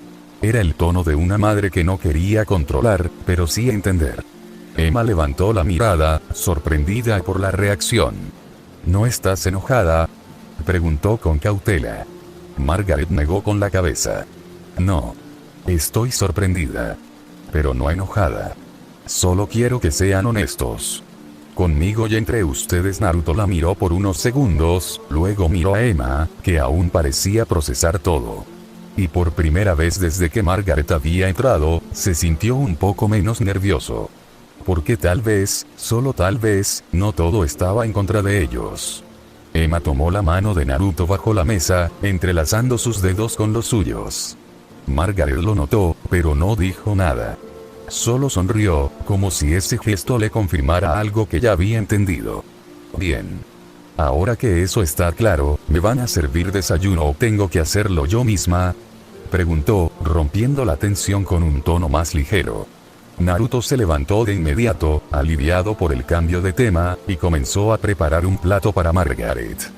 Era el tono de una madre que no quería controlar, pero sí entender. Emma levantó la mirada, sorprendida por la reacción. ¿No estás enojada?, preguntó con cautela. Margaret negó con la cabeza. No. Estoy sorprendida. Pero no enojada. Solo quiero que sean honestos. Conmigo y entre ustedes. Naruto la miró por unos segundos, luego miró a Emma, que aún parecía procesar todo. Y por primera vez desde que Margaret había entrado, se sintió un poco menos nervioso. Porque tal vez, solo tal vez, no todo estaba en contra de ellos. Emma tomó la mano de Naruto bajo la mesa, entrelazando sus dedos con los suyos. Margaret lo notó, pero no dijo nada. Solo sonrió, como si ese gesto le confirmara algo que ya había entendido. Bien. Ahora que eso está claro, ¿me van a servir desayuno o tengo que hacerlo yo misma?, preguntó, rompiendo la tensión con un tono más ligero. Naruto se levantó de inmediato, aliviado por el cambio de tema, y comenzó a preparar un plato para Margaret.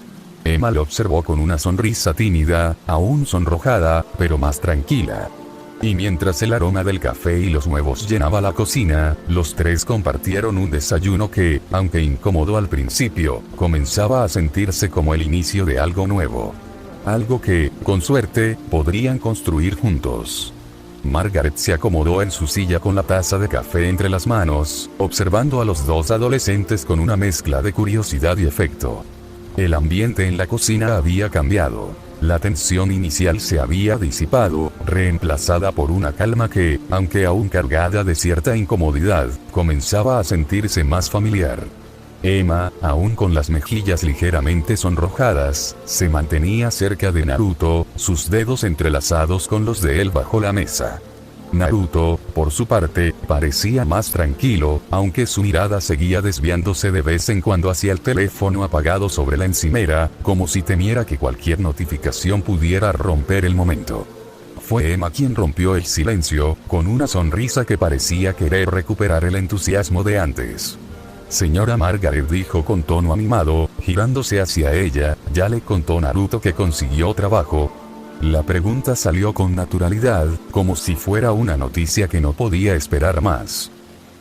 Emma lo observó con una sonrisa tímida, aún sonrojada, pero más tranquila. Y mientras el aroma del café y los huevos llenaba la cocina, los tres compartieron un desayuno que, aunque incómodo al principio, comenzaba a sentirse como el inicio de algo nuevo. Algo que, con suerte, podrían construir juntos. Margaret se acomodó en su silla con la taza de café entre las manos, observando a los dos adolescentes con una mezcla de curiosidad y afecto. El ambiente en la cocina había cambiado. La tensión inicial se había disipado, reemplazada por una calma que, aunque aún cargada de cierta incomodidad, comenzaba a sentirse más familiar. Emma, aún con las mejillas ligeramente sonrojadas, se mantenía cerca de Naruto, sus dedos entrelazados con los de él bajo la mesa. Naruto, por su parte, parecía más tranquilo, aunque su mirada seguía desviándose de vez en cuando hacia el teléfono apagado sobre la encimera, como si temiera que cualquier notificación pudiera romper el momento. Fue Emma quien rompió el silencio, con una sonrisa que parecía querer recuperar el entusiasmo de antes. Señora Margaret, dijo con tono animado, girándose hacia ella, ¿ya le contó Naruto que consiguió trabajo? La pregunta salió con naturalidad, como si fuera una noticia que no podía esperar más.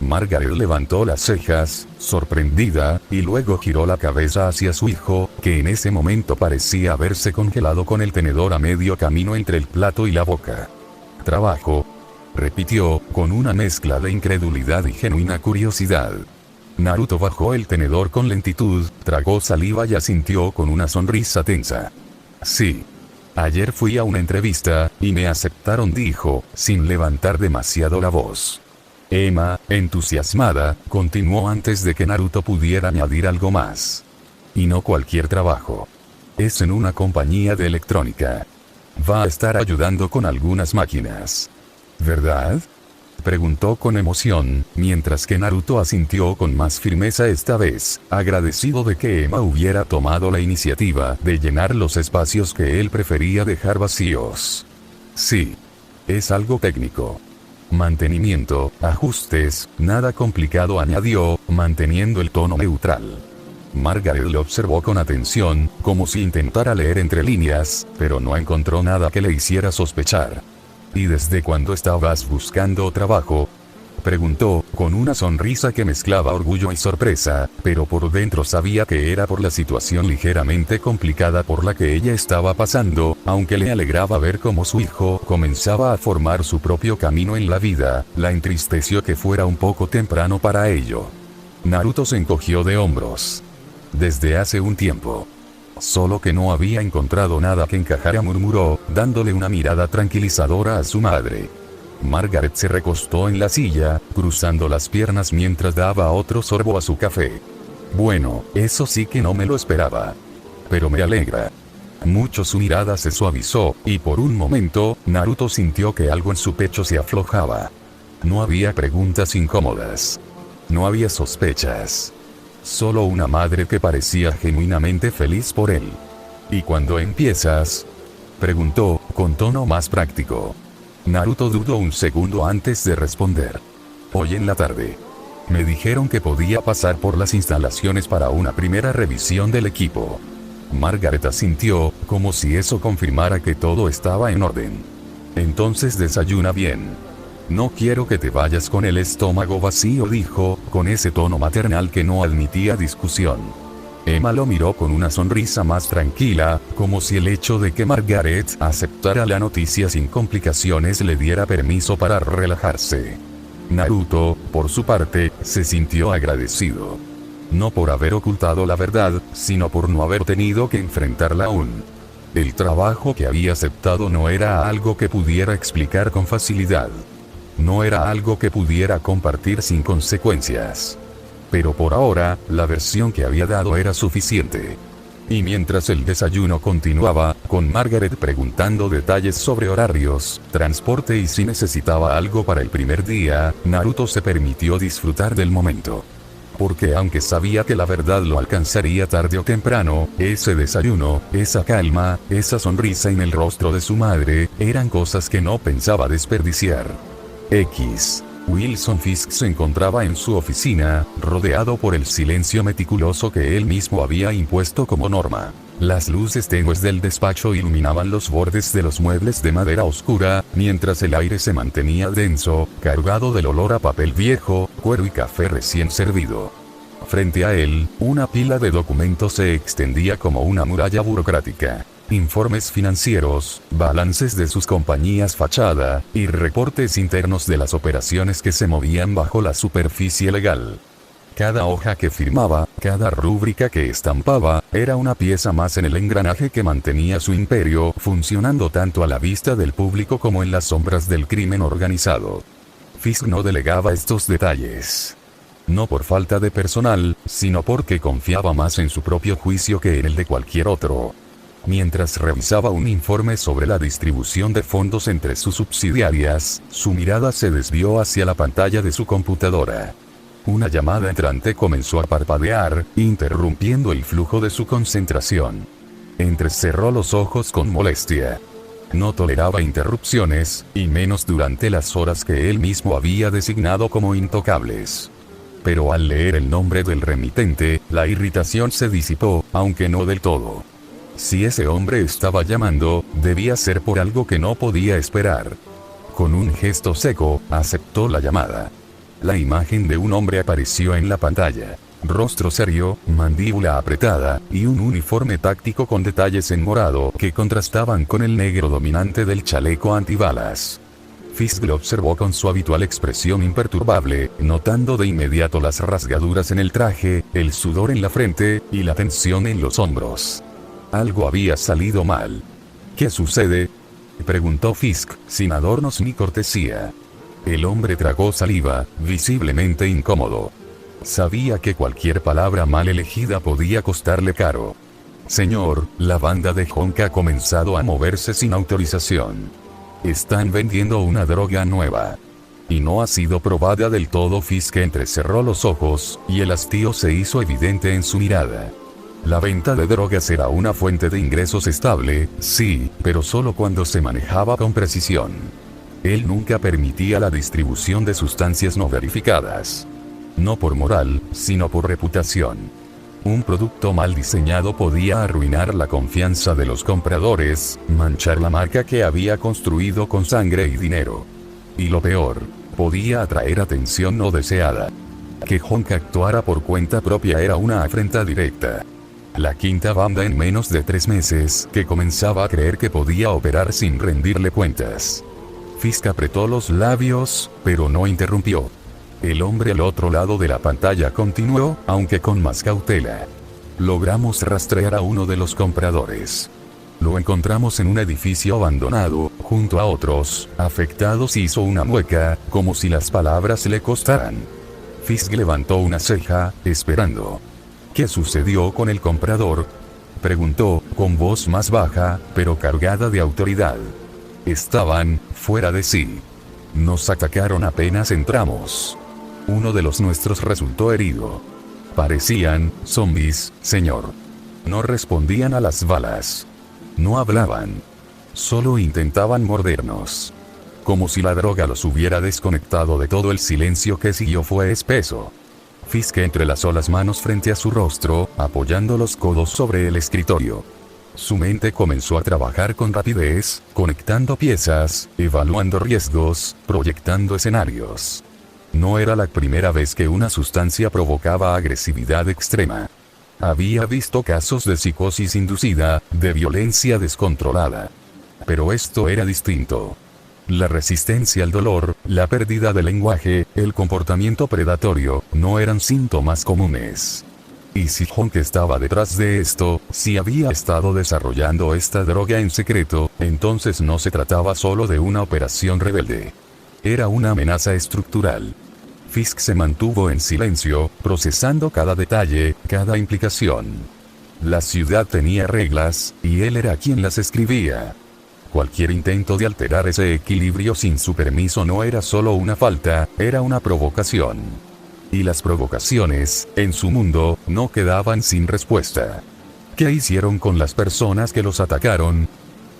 Margaret levantó las cejas, sorprendida, y luego giró la cabeza hacia su hijo, que en ese momento parecía haberse congelado con el tenedor a medio camino entre el plato y la boca. «¿Trabajo?», repitió, con una mezcla de incredulidad y genuina curiosidad. Naruto bajó el tenedor con lentitud, tragó saliva y asintió con una sonrisa tensa. «Sí. Ayer fui a una entrevista, y me aceptaron», dijo, sin levantar demasiado la voz. Emma, entusiasmada, continuó antes de que Naruto pudiera añadir algo más. «Y no cualquier trabajo. Es en una compañía de electrónica. Va a estar ayudando con algunas máquinas. ¿Verdad?», preguntó con emoción, mientras que Naruto asintió con más firmeza esta vez, agradecido de que Emma hubiera tomado la iniciativa de llenar los espacios que él prefería dejar vacíos. «Sí. Es algo técnico. Mantenimiento, ajustes, nada complicado», añadió, manteniendo el tono neutral. Margaret lo observó con atención, como si intentara leer entre líneas, pero no encontró nada que le hiciera sospechar. «¿Y desde cuándo estabas buscando trabajo?», preguntó, con una sonrisa que mezclaba orgullo y sorpresa, pero por dentro sabía que era por la situación ligeramente complicada por la que ella estaba pasando, aunque le alegraba ver cómo su hijo comenzaba a formar su propio camino en la vida, la entristeció que fuera un poco temprano para ello. Naruto se encogió de hombros. «Desde hace un tiempo. Solo que no había encontrado nada que encajara», murmuró, dándole una mirada tranquilizadora a su madre. Margaret se recostó en la silla, cruzando las piernas mientras daba otro sorbo a su café. Bueno, eso sí que no me lo esperaba. Pero me alegra. Mucho su mirada se suavizó, y por un momento, Naruto sintió que algo en su pecho se aflojaba. No había preguntas incómodas. No había sospechas. Solo una madre que parecía genuinamente feliz por él. ¿Y cuándo empiezas?, preguntó, con tono más práctico. Naruto dudó un segundo antes de responder. Hoy en la tarde. Me dijeron que podía pasar por las instalaciones para una primera revisión del equipo. Margaret asintió, como si eso confirmara que todo estaba en orden. Entonces desayuna bien. No quiero que te vayas con el estómago vacío, dijo, con ese tono maternal que no admitía discusión. Emma lo miró con una sonrisa más tranquila, como si el hecho de que Margaret aceptara la noticia sin complicaciones le diera permiso para relajarse. Naruto, por su parte, se sintió agradecido. No por haber ocultado la verdad, sino por no haber tenido que enfrentarla aún. El trabajo que había aceptado no era algo que pudiera explicar con facilidad. No era algo que pudiera compartir sin consecuencias. Pero por ahora, la versión que había dado era suficiente. Y mientras el desayuno continuaba, con Margaret preguntando detalles sobre horarios, transporte y si necesitaba algo para el primer día, Naruto se permitió disfrutar del momento. Porque aunque sabía que la verdad lo alcanzaría tarde o temprano, ese desayuno, esa calma, esa sonrisa en el rostro de su madre, eran cosas que no pensaba desperdiciar. Wilson Fisk se encontraba en su oficina, rodeado por el silencio meticuloso que él mismo había impuesto como norma. Las luces tenues del despacho iluminaban los bordes de los muebles de madera oscura, mientras el aire se mantenía denso, cargado del olor a papel viejo, cuero y café recién servido. Frente a él, una pila de documentos se extendía como una muralla burocrática. Informes financieros, balances de sus compañías fachada, y reportes internos de las operaciones que se movían bajo la superficie legal. Cada hoja que firmaba, cada rúbrica que estampaba, era una pieza más en el engranaje que mantenía su imperio funcionando tanto a la vista del público como en las sombras del crimen organizado. Fisk no delegaba estos detalles. No por falta de personal, sino porque confiaba más en su propio juicio que en el de cualquier otro. Mientras revisaba un informe sobre la distribución de fondos entre sus subsidiarias, su mirada se desvió hacia la pantalla de su computadora. Una llamada entrante comenzó a parpadear, interrumpiendo el flujo de su concentración. Entrecerró los ojos con molestia. No toleraba interrupciones, y menos durante las horas que él mismo había designado como intocables. Pero al leer el nombre del remitente, la irritación se disipó, aunque no del todo. Si ese hombre estaba llamando, debía ser por algo que no podía esperar. Con un gesto seco, aceptó la llamada. La imagen de un hombre apareció en la pantalla. Rostro serio, mandíbula apretada, y un uniforme táctico con detalles en morado que contrastaban con el negro dominante del chaleco antibalas. Fisk lo observó con su habitual expresión imperturbable, notando de inmediato las rasgaduras en el traje, el sudor en la frente, y la tensión en los hombros. Algo había salido mal. ¿Qué sucede?, preguntó Fisk, sin adornos ni cortesía. El hombre tragó saliva, visiblemente incómodo. Sabía que cualquier palabra mal elegida podía costarle caro. Señor, la banda de Honka ha comenzado a moverse sin autorización. Están vendiendo una droga nueva. Y no ha sido probada del todo. Fisk entrecerró los ojos, y el hastío se hizo evidente en su mirada. La venta de drogas era una fuente de ingresos estable, sí, pero solo cuando se manejaba con precisión. Él nunca permitía la distribución de sustancias no verificadas. No por moral, sino por reputación. Un producto mal diseñado podía arruinar la confianza de los compradores, manchar la marca que había construido con sangre y dinero. Y lo peor, podía atraer atención no deseada. Que Honka actuara por cuenta propia era una afrenta directa. La quinta banda en menos de 3 meses, que comenzaba a creer que podía operar sin rendirle cuentas. Fisk apretó los labios, pero no interrumpió. El hombre al otro lado de la pantalla continuó, aunque con más cautela. Logramos rastrear a uno de los compradores. Lo encontramos en un edificio abandonado, junto a otros, afectados. Hizo una mueca, como si las palabras le costaran. Fisk levantó una ceja, esperando. ¿Qué sucedió con el comprador?, preguntó, con voz más baja, pero cargada de autoridad. Estaban fuera de sí. Nos atacaron apenas entramos. Uno de los nuestros resultó herido. Parecían zombies, señor. No respondían a las balas. No hablaban. Solo intentaban mordernos. Como si la droga los hubiera desconectado de todo. El silencio que siguió fue espeso. Fisk entrelazó las manos frente a su rostro, apoyando los codos sobre el escritorio. Su mente comenzó a trabajar con rapidez, conectando piezas, evaluando riesgos, proyectando escenarios. No era la primera vez que una sustancia provocaba agresividad extrema. Había visto casos de psicosis inducida, de violencia descontrolada. Pero esto era distinto. La resistencia al dolor, la pérdida de lenguaje, el comportamiento predatorio, no eran síntomas comunes. Y si Honk estaba detrás de esto, si había estado desarrollando esta droga en secreto, entonces no se trataba solo de una operación rebelde. Era una amenaza estructural. Fisk se mantuvo en silencio, procesando cada detalle, cada implicación. La ciudad tenía reglas, y él era quien las escribía. Cualquier intento de alterar ese equilibrio sin su permiso no era solo una falta, era una provocación. Y las provocaciones, en su mundo, no quedaban sin respuesta. ¿Qué hicieron con las personas que los atacaron?,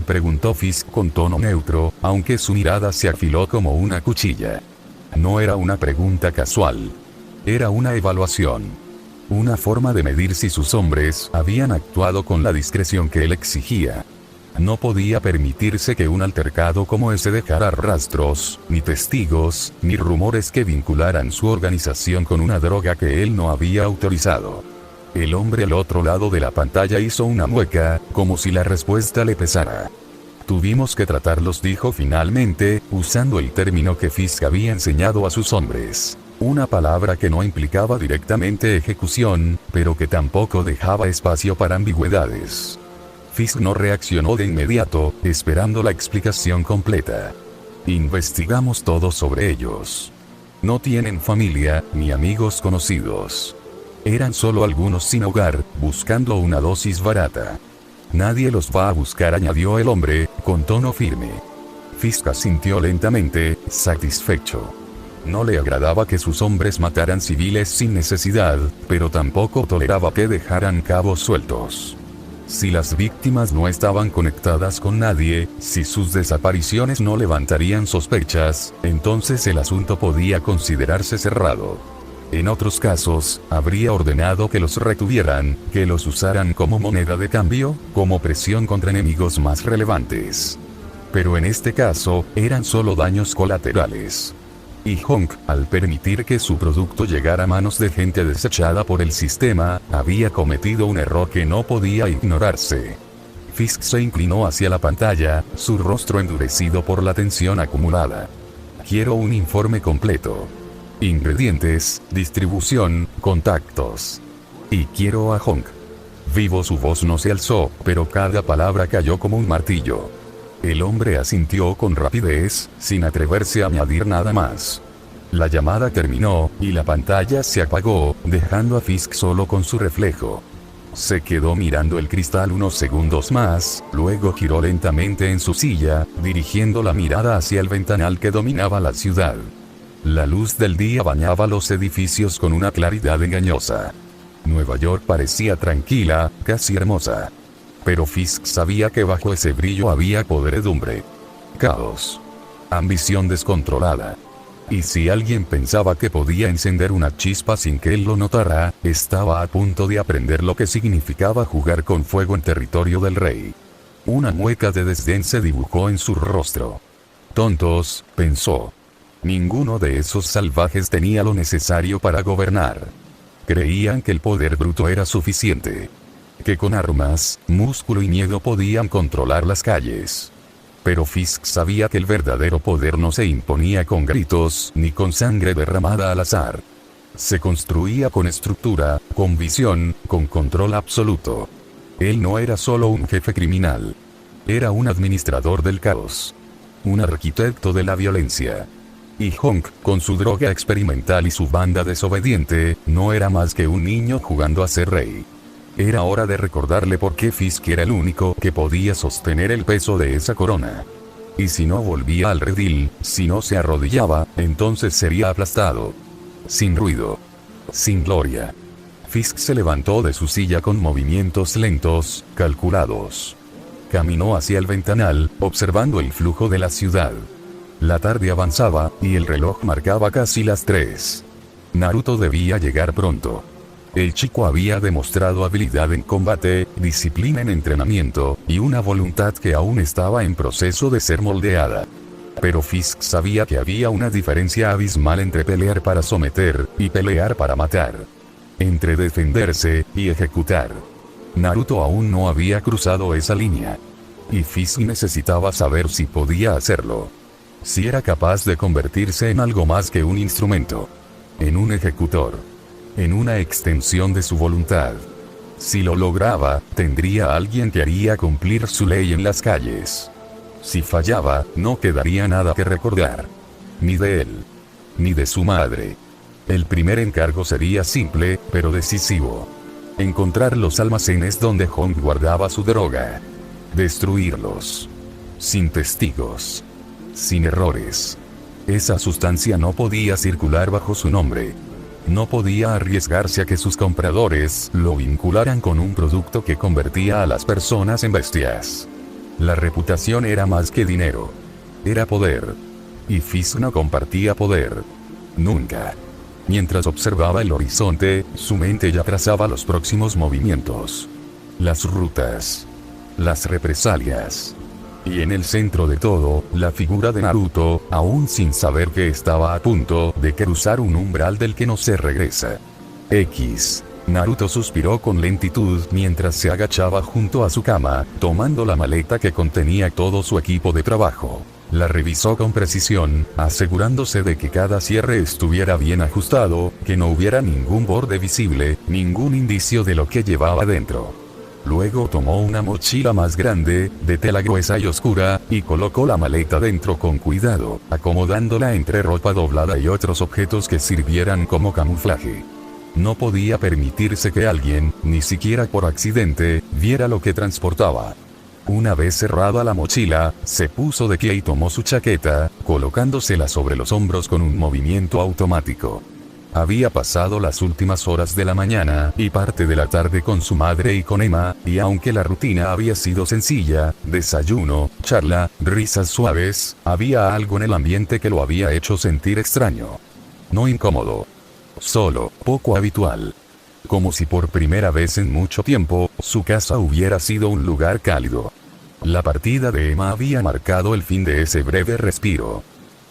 preguntó Fisk con tono neutro, aunque su mirada se afiló como una cuchilla. No era una pregunta casual. Era una evaluación. Una forma de medir si sus hombres habían actuado con la discreción que él exigía. No podía permitirse que un altercado como ese dejara rastros, ni testigos, ni rumores que vincularan su organización con una droga que él no había autorizado. El hombre al otro lado de la pantalla hizo una mueca, como si la respuesta le pesara. Tuvimos que tratarlos, dijo finalmente, usando el término que Fisk había enseñado a sus hombres. Una palabra que no implicaba directamente ejecución, pero que tampoco dejaba espacio para ambigüedades. Fisk no reaccionó de inmediato, esperando la explicación completa. Investigamos todo sobre ellos. No tienen familia, ni amigos conocidos. Eran solo algunos sin hogar, buscando una dosis barata. Nadie los va a buscar, añadió el hombre, con tono firme. Fisk asintió lentamente, satisfecho. No le agradaba que sus hombres mataran civiles sin necesidad, pero tampoco toleraba que dejaran cabos sueltos. Si las víctimas no estaban conectadas con nadie, si sus desapariciones no levantarían sospechas, entonces el asunto podía considerarse cerrado. En otros casos, habría ordenado que los retuvieran, que los usaran como moneda de cambio, como presión contra enemigos más relevantes. Pero en este caso, eran solo daños colaterales. Y Honk, al permitir que su producto llegara a manos de gente desechada por el sistema, había cometido un error que no podía ignorarse. Fisk se inclinó hacia la pantalla, su rostro endurecido por la tensión acumulada. Quiero un informe completo. Ingredientes, distribución, contactos. Y quiero a Honk. Vivo. Su voz no se alzó, pero cada palabra cayó como un martillo. El hombre asintió con rapidez, sin atreverse a añadir nada más. La llamada terminó, y la pantalla se apagó, dejando a Fisk solo con su reflejo. Se quedó mirando el cristal unos segundos más, luego giró lentamente en su silla, dirigiendo la mirada hacia el ventanal que dominaba la ciudad. La luz del día bañaba los edificios con una claridad engañosa. Nueva York parecía tranquila, casi hermosa. Pero Fisk sabía que bajo ese brillo había podredumbre. Caos. Ambición descontrolada. Y si alguien pensaba que podía encender una chispa sin que él lo notara, estaba a punto de aprender lo que significaba jugar con fuego en territorio del rey. Una mueca de desdén se dibujó en su rostro. Tontos, pensó. Ninguno de esos salvajes tenía lo necesario para gobernar. Creían que el poder bruto era suficiente. Que con armas, músculo y miedo podían controlar las calles. Pero Fisk sabía que el verdadero poder no se imponía con gritos, ni con sangre derramada al azar. Se construía con estructura, con visión, con control absoluto. Él no era solo un jefe criminal. Era un administrador del caos. Un arquitecto de la violencia. Y Honk, con su droga experimental y su banda desobediente, no era más que un niño jugando a ser rey. Era hora de recordarle por qué Fisk era el único que podía sostener el peso de esa corona. Y si no volvía al redil, si no se arrodillaba, entonces sería aplastado. Sin ruido. Sin gloria. Fisk se levantó de su silla con movimientos lentos, calculados. Caminó hacia el ventanal, observando el flujo de la ciudad. La tarde avanzaba, y el reloj marcaba casi las 3. Naruto debía llegar pronto. El chico había demostrado habilidad en combate, disciplina en entrenamiento, y una voluntad que aún estaba en proceso de ser moldeada. Pero Fisk sabía que había una diferencia abismal entre pelear para someter, y pelear para matar. Entre defenderse, y ejecutar. Naruto aún no había cruzado esa línea. Y Fisk necesitaba saber si podía hacerlo. Si era capaz de convertirse en algo más que un instrumento. En un ejecutor. En una extensión de su voluntad. Si lo lograba, tendría a alguien que haría cumplir su ley en las calles. Si fallaba, no quedaría nada que recordar. Ni de él. Ni de su madre. El primer encargo sería simple, pero decisivo. Encontrar los almacenes donde Honk guardaba su droga. Destruirlos. Sin testigos. Sin errores. Esa sustancia no podía circular bajo su nombre. No podía arriesgarse a que sus compradores lo vincularan con un producto que convertía a las personas en bestias. La reputación era más que dinero. Era poder. Y Fisk no compartía poder. Nunca. Mientras observaba el horizonte, su mente ya trazaba los próximos movimientos. Las rutas. Las represalias. Y en el centro de todo, la figura de Naruto, aún sin saber que estaba a punto de cruzar un umbral del que no se regresa. Naruto suspiró con lentitud mientras se agachaba junto a su cama, tomando la maleta que contenía todo su equipo de trabajo. La revisó con precisión, asegurándose de que cada cierre estuviera bien ajustado, que no hubiera ningún borde visible, ningún indicio de lo que llevaba dentro. Luego tomó una mochila más grande, de tela gruesa y oscura, y colocó la maleta dentro con cuidado, acomodándola entre ropa doblada y otros objetos que sirvieran como camuflaje. No podía permitirse que alguien, ni siquiera por accidente, viera lo que transportaba. Una vez cerrada la mochila, se puso de pie y tomó su chaqueta, colocándosela sobre los hombros con un movimiento automático. Había pasado las últimas horas de la mañana y parte de la tarde con su madre y con Emma, y aunque la rutina había sido sencilla, desayuno, charla, risas suaves, había algo en el ambiente que lo había hecho sentir extraño. No incómodo. Solo, poco habitual. Como si por primera vez en mucho tiempo, su casa hubiera sido un lugar cálido. La partida de Emma había marcado el fin de ese breve respiro.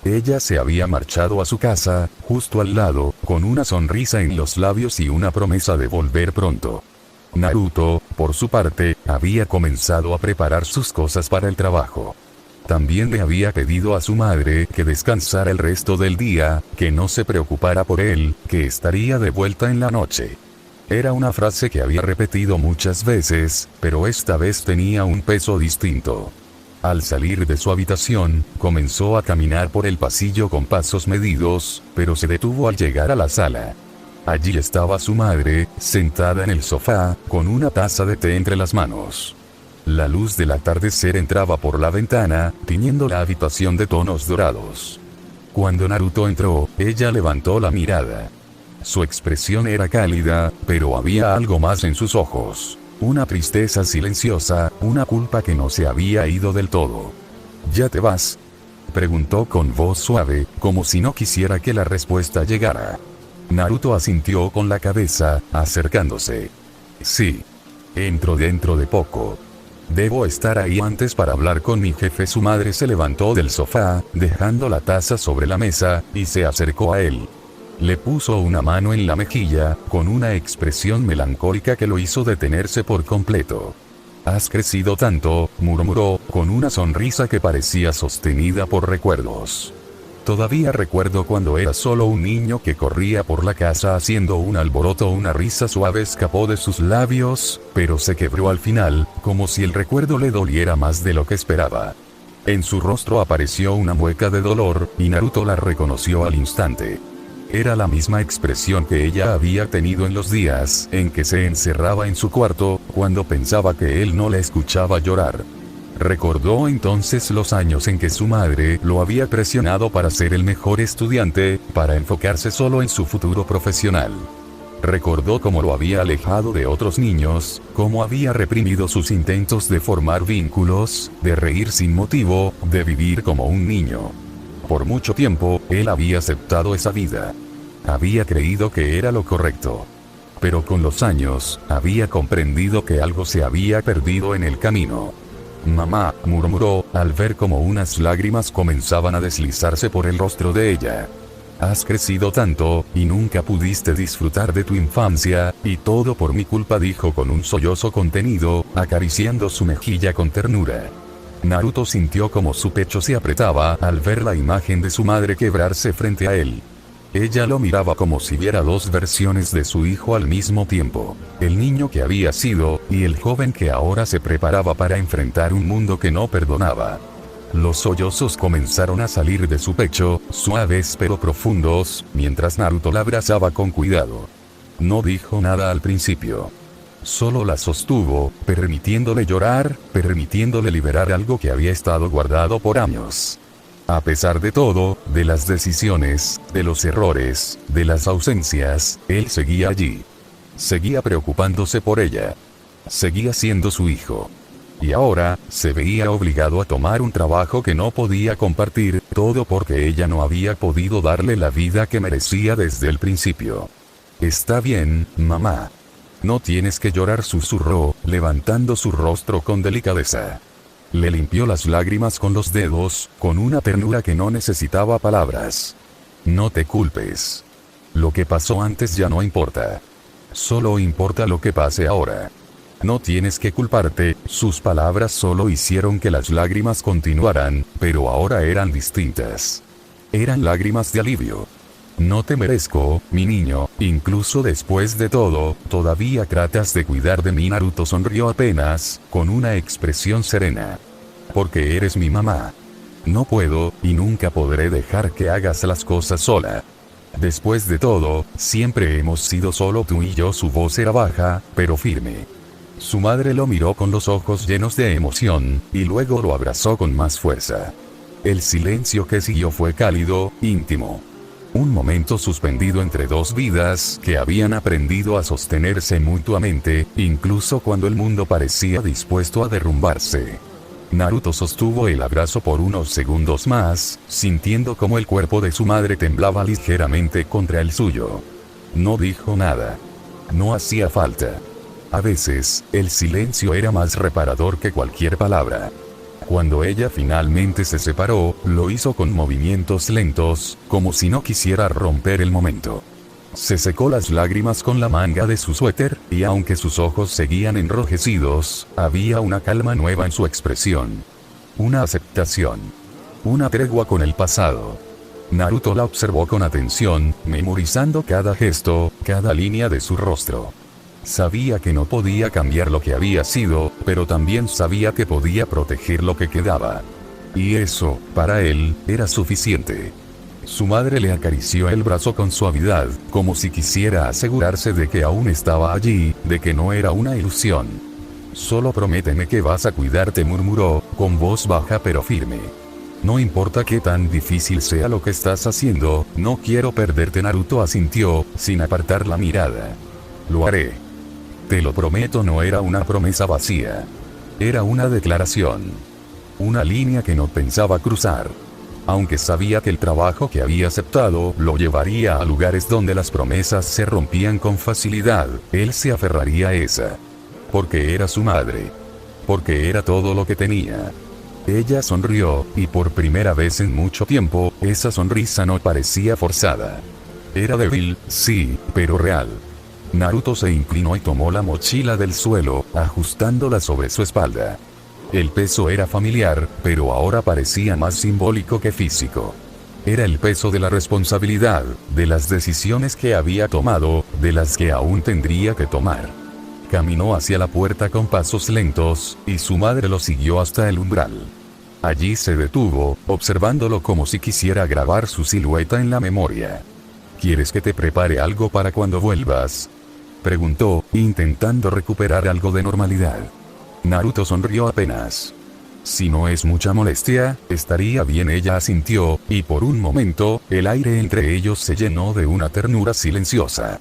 Ella se había marchado a su casa, justo al lado, con una sonrisa en los labios y una promesa de volver pronto. Naruto, por su parte, había comenzado a preparar sus cosas para el trabajo. También le había pedido a su madre que descansara el resto del día, que no se preocupara por él, que estaría de vuelta en la noche. Era una frase que había repetido muchas veces, pero esta vez tenía un peso distinto. Al salir de su habitación, comenzó a caminar por el pasillo con pasos medidos, pero se detuvo al llegar a la sala. Allí estaba su madre, sentada en el sofá, con una taza de té entre las manos. La luz del atardecer entraba por la ventana, tiñendo la habitación de tonos dorados. Cuando Naruto entró, ella levantó la mirada. Su expresión era cálida, pero había algo más en sus ojos. Una tristeza silenciosa, una culpa que no se había ido del todo. ¿Ya te vas?, preguntó con voz suave, como si no quisiera que la respuesta llegara. Naruto asintió con la cabeza, acercándose. Sí. Entro dentro de poco. Debo estar ahí antes para hablar con mi jefe. Su madre se levantó del sofá, dejando la taza sobre la mesa, y se acercó a él. Le puso una mano en la mejilla, con una expresión melancólica que lo hizo detenerse por completo. «Has crecido tanto», murmuró, con una sonrisa que parecía sostenida por recuerdos. Todavía recuerdo cuando era solo un niño que corría por la casa haciendo un alboroto. Una risa suave escapó de sus labios, pero se quebró al final, como si el recuerdo le doliera más de lo que esperaba. En su rostro apareció una mueca de dolor, y Naruto la reconoció al instante. Era la misma expresión que ella había tenido en los días en que se encerraba en su cuarto, cuando pensaba que él no la escuchaba llorar. Recordó entonces los años en que su madre lo había presionado para ser el mejor estudiante, para enfocarse solo en su futuro profesional. Recordó cómo lo había alejado de otros niños, cómo había reprimido sus intentos de formar vínculos, de reír sin motivo, de vivir como un niño. Por mucho tiempo, él había aceptado esa vida. Había creído que era lo correcto. Pero con los años, había comprendido que algo se había perdido en el camino. Mamá, murmuró, al ver cómo unas lágrimas comenzaban a deslizarse por el rostro de ella. Has crecido tanto, y nunca pudiste disfrutar de tu infancia, y todo por mi culpa, dijo con un sollozo contenido, acariciando su mejilla con ternura. Naruto sintió como su pecho se apretaba al ver la imagen de su madre quebrarse frente a él. Ella lo miraba como si viera dos versiones de su hijo al mismo tiempo, el niño que había sido, y el joven que ahora se preparaba para enfrentar un mundo que no perdonaba. Los sollozos comenzaron a salir de su pecho, suaves pero profundos, mientras Naruto la abrazaba con cuidado. No dijo nada al principio. Solo la sostuvo, permitiéndole llorar, permitiéndole liberar algo que había estado guardado por años. A pesar de todo, de las decisiones, de los errores, de las ausencias, él seguía allí. Seguía preocupándose por ella. Seguía siendo su hijo. Y ahora, se veía obligado a tomar un trabajo que no podía compartir, todo porque ella no había podido darle la vida que merecía desde el principio. Está bien, mamá. No tienes que llorar, susurró, levantando su rostro con delicadeza. Le limpió las lágrimas con los dedos, con una ternura que no necesitaba palabras. No te culpes. Lo que pasó antes ya no importa. Solo importa lo que pase ahora. No tienes que culparte, sus palabras solo hicieron que las lágrimas continuaran, pero ahora eran distintas. Eran lágrimas de alivio. No te merezco, mi niño, incluso después de todo, todavía tratas de cuidar de mí. Naruto sonrió apenas, con una expresión serena. Porque eres mi mamá. No puedo, y nunca podré dejar que hagas las cosas sola. Después de todo, siempre hemos sido solo tú y yo. Su voz era baja, pero firme. Su madre lo miró con los ojos llenos de emoción, y luego lo abrazó con más fuerza. El silencio que siguió fue cálido, íntimo. Un momento suspendido entre dos vidas que habían aprendido a sostenerse mutuamente, incluso cuando el mundo parecía dispuesto a derrumbarse. Naruto sostuvo el abrazo por unos segundos más, sintiendo como el cuerpo de su madre temblaba ligeramente contra el suyo. No dijo nada. No hacía falta. A veces, el silencio era más reparador que cualquier palabra. Cuando ella finalmente se separó, lo hizo con movimientos lentos, como si no quisiera romper el momento. Se secó las lágrimas con la manga de su suéter, y aunque sus ojos seguían enrojecidos, había una calma nueva en su expresión. Una aceptación. Una tregua con el pasado. Naruto la observó con atención, memorizando cada gesto, cada línea de su rostro. Sabía que no podía cambiar lo que había sido, pero también sabía que podía proteger lo que quedaba. Y eso, para él, era suficiente. Su madre le acarició el brazo con suavidad, como si quisiera asegurarse de que aún estaba allí, de que no era una ilusión. Solo prométeme que vas a cuidarte, murmuró, con voz baja pero firme. No importa qué tan difícil sea lo que estás haciendo, no quiero perderte. Naruto asintió, sin apartar la mirada. Lo haré. Te lo prometo. No era una promesa vacía. Era una declaración. Una línea que no pensaba cruzar. Aunque sabía que el trabajo que había aceptado lo llevaría a lugares donde las promesas se rompían con facilidad, él se aferraría a esa. Porque era su madre. Porque era todo lo que tenía. Ella sonrió, y por primera vez en mucho tiempo, esa sonrisa no parecía forzada. Era débil, sí, pero real. Naruto se inclinó y tomó la mochila del suelo, ajustándola sobre su espalda. El peso era familiar, pero ahora parecía más simbólico que físico. Era el peso de la responsabilidad, de las decisiones que había tomado, de las que aún tendría que tomar. Caminó hacia la puerta con pasos lentos, y su madre lo siguió hasta el umbral. Allí se detuvo, observándolo como si quisiera grabar su silueta en la memoria. ¿Quieres que te prepare algo para cuando vuelvas?, preguntó, intentando recuperar algo de normalidad. Naruto sonrió apenas. Si no es mucha molestia, estaría bien, ella asintió, y por un momento, el aire entre ellos se llenó de una ternura silenciosa.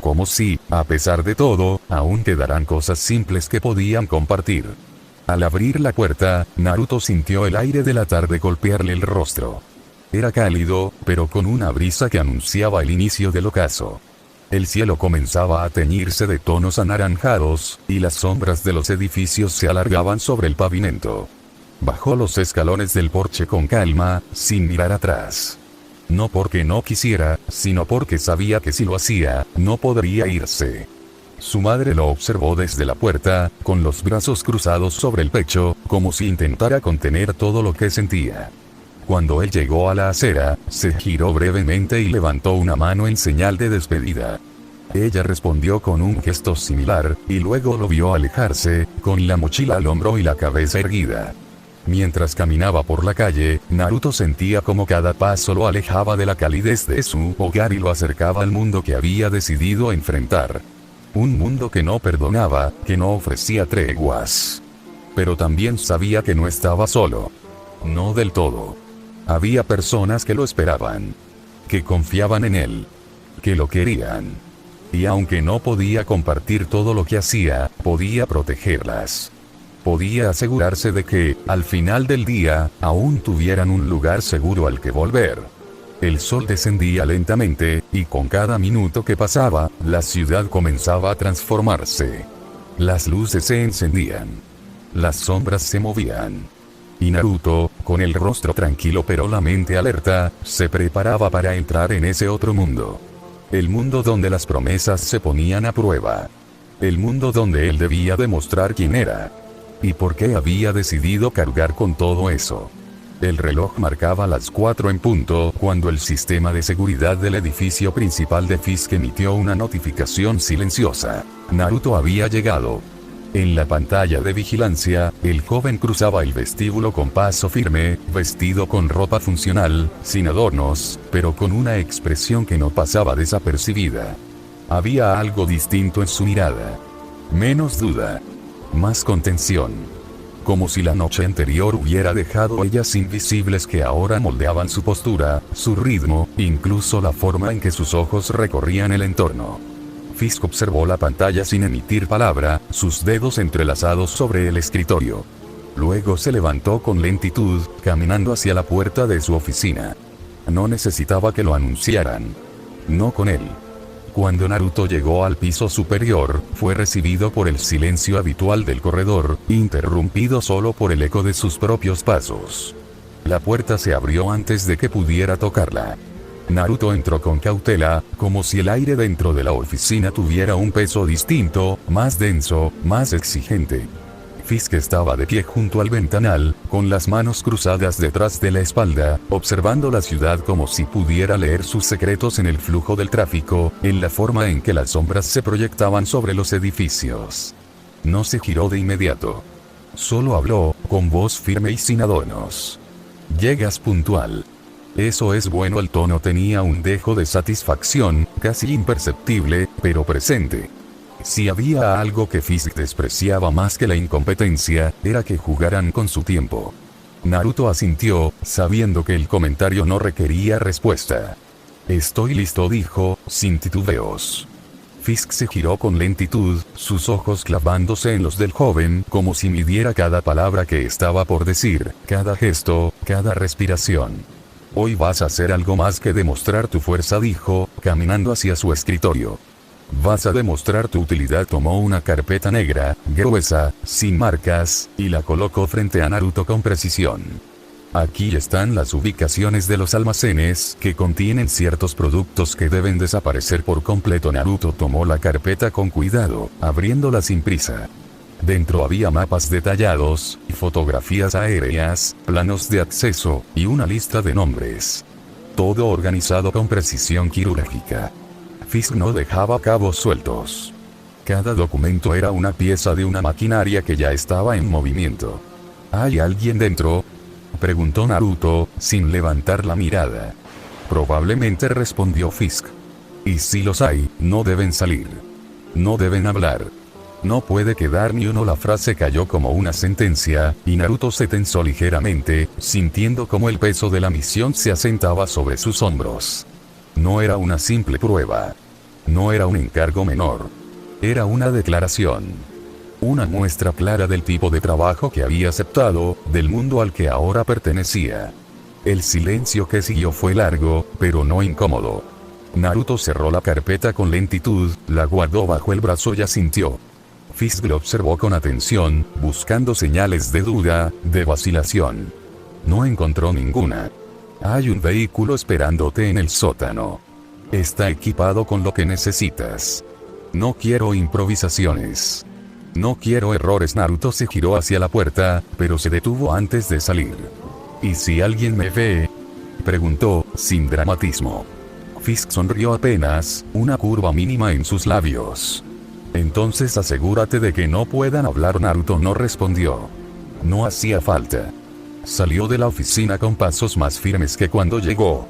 Como si, a pesar de todo, aún quedaran cosas simples que podían compartir. Al abrir la puerta, Naruto sintió el aire de la tarde golpearle el rostro. Era cálido, pero con una brisa que anunciaba el inicio del ocaso. El cielo comenzaba a teñirse de tonos anaranjados, y las sombras de los edificios se alargaban sobre el pavimento. Bajó los escalones del porche con calma, sin mirar atrás. No porque no quisiera, sino porque sabía que si lo hacía, no podría irse. Su madre lo observó desde la puerta, con los brazos cruzados sobre el pecho, como si intentara contener todo lo que sentía. Cuando él llegó a la acera, se giró brevemente y levantó una mano en señal de despedida. Ella respondió con un gesto similar, y luego lo vio alejarse, con la mochila al hombro y la cabeza erguida. Mientras caminaba por la calle, Naruto sentía como cada paso lo alejaba de la calidez de su hogar y lo acercaba al mundo que había decidido enfrentar. Un mundo que no perdonaba, que no ofrecía treguas. Pero también sabía que no estaba solo. No del todo. Había personas que lo esperaban. Que confiaban en él. Que lo querían. Y aunque no podía compartir todo lo que hacía, podía protegerlas. Podía asegurarse de que, al final del día, aún tuvieran un lugar seguro al que volver. El sol descendía lentamente, y con cada minuto que pasaba, la ciudad comenzaba a transformarse. Las luces se encendían. Las sombras se movían. Y Naruto, con el rostro tranquilo pero la mente alerta, se preparaba para entrar en ese otro mundo. El mundo donde las promesas se ponían a prueba. El mundo donde él debía demostrar quién era. Y por qué había decidido cargar con todo eso. El reloj marcaba las 4 en punto cuando el sistema de seguridad del edificio principal de Fisk emitió una notificación silenciosa. Naruto había llegado. En la pantalla de vigilancia, el joven cruzaba el vestíbulo con paso firme, vestido con ropa funcional, sin adornos, pero con una expresión que no pasaba desapercibida. Había algo distinto en su mirada. Menos duda. Más contención. Como si la noche anterior hubiera dejado huellas invisibles que ahora moldeaban su postura, su ritmo, incluso la forma en que sus ojos recorrían el entorno. Fisk observó la pantalla sin emitir palabra, sus dedos entrelazados sobre el escritorio. Luego se levantó con lentitud, caminando hacia la puerta de su oficina. No necesitaba que lo anunciaran. No con él. Cuando Naruto llegó al piso superior, fue recibido por el silencio habitual del corredor, interrumpido solo por el eco de sus propios pasos. La puerta se abrió antes de que pudiera tocarla. Naruto entró con cautela, como si el aire dentro de la oficina tuviera un peso distinto, más denso, más exigente. Fisk estaba de pie junto al ventanal, con las manos cruzadas detrás de la espalda, observando la ciudad como si pudiera leer sus secretos en el flujo del tráfico, en la forma en que las sombras se proyectaban sobre los edificios. No se giró de inmediato. Solo habló, con voz firme y sin adornos. «Llegas puntual». Eso es bueno. El tono tenía un dejo de satisfacción, casi imperceptible, pero presente. Si había algo que Fisk despreciaba más que la incompetencia, era que jugaran con su tiempo. Naruto asintió, sabiendo que el comentario no requería respuesta. «Estoy listo», dijo, sin titubeos. Fisk se giró con lentitud, sus ojos clavándose en los del joven, como si midiera cada palabra que estaba por decir, cada gesto, cada respiración. «Hoy vas a hacer algo más que demostrar tu fuerza», dijo, caminando hacia su escritorio. «Vas a demostrar tu utilidad». Tomó una carpeta negra, gruesa, sin marcas, y la colocó frente a Naruto con precisión. «Aquí están las ubicaciones de los almacenes que contienen ciertos productos que deben desaparecer por completo». Naruto tomó la carpeta con cuidado, abriéndola sin prisa. Dentro había mapas detallados, fotografías aéreas, planos de acceso, y una lista de nombres. todo organizado con precisión quirúrgica. Fisk no dejaba cabos sueltos. Cada documento era una pieza de una maquinaria que ya estaba en movimiento. ¿Hay alguien dentro?, preguntó Naruto, sin levantar la mirada. Probablemente, respondió Fisk. Y si los hay, no deben salir. No deben hablar. No puede quedar ni uno. La frase cayó como una sentencia, y Naruto se tensó ligeramente, sintiendo como el peso de la misión se asentaba sobre sus hombros. No era una simple prueba. No era un encargo menor. Era una declaración. Una muestra clara del tipo de trabajo que había aceptado, del mundo al que ahora pertenecía. El silencio que siguió fue largo, pero no incómodo. Naruto cerró la carpeta con lentitud, la guardó bajo el brazo y asintió. Fisk lo observó con atención, buscando señales de duda, de vacilación. No encontró ninguna. Hay un vehículo esperándote en el sótano. Está equipado con lo que necesitas. No quiero improvisaciones. No quiero errores. Naruto se giró hacia la puerta, pero se detuvo antes de salir. ¿Y si alguien me ve?, preguntó, sin dramatismo. Fisk sonrió apenas, una curva mínima en sus labios. Entonces asegúrate de que no puedan hablar. Naruto no respondió. No hacía falta. Salió de la oficina con pasos más firmes que cuando llegó.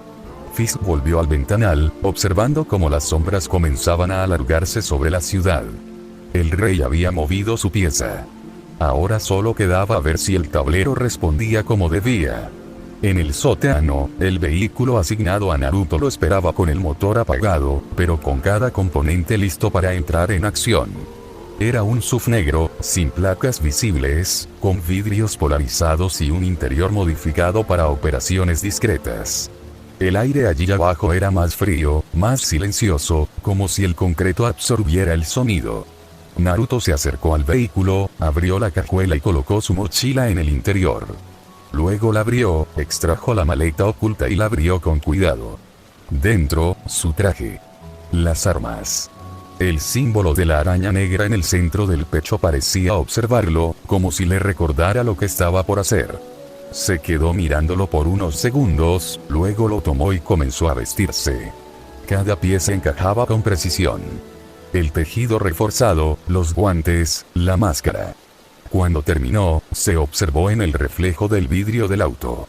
Fisk volvió al ventanal, observando cómo las sombras comenzaban a alargarse sobre la ciudad. El rey había movido su pieza. Ahora solo quedaba ver si el tablero respondía como debía. En el sótano, el vehículo asignado a Naruto lo esperaba con el motor apagado, pero con cada componente listo para entrar en acción. Era un SUV negro, sin placas visibles, con vidrios polarizados y un interior modificado para operaciones discretas. El aire allí abajo era más frío, más silencioso, como si el concreto absorbiera el sonido. Naruto se acercó al vehículo, abrió la cajuela y colocó su mochila en el interior. Luego la abrió, extrajo la maleta oculta y la abrió con cuidado. Dentro, su traje. Las armas. El símbolo de la araña negra en el centro del pecho parecía observarlo, como si le recordara lo que estaba por hacer. Se quedó mirándolo por unos segundos, luego lo tomó y comenzó a vestirse. Cada pieza encajaba con precisión. El tejido reforzado, los guantes, la máscara. Cuando terminó, se observó en el reflejo del vidrio del auto.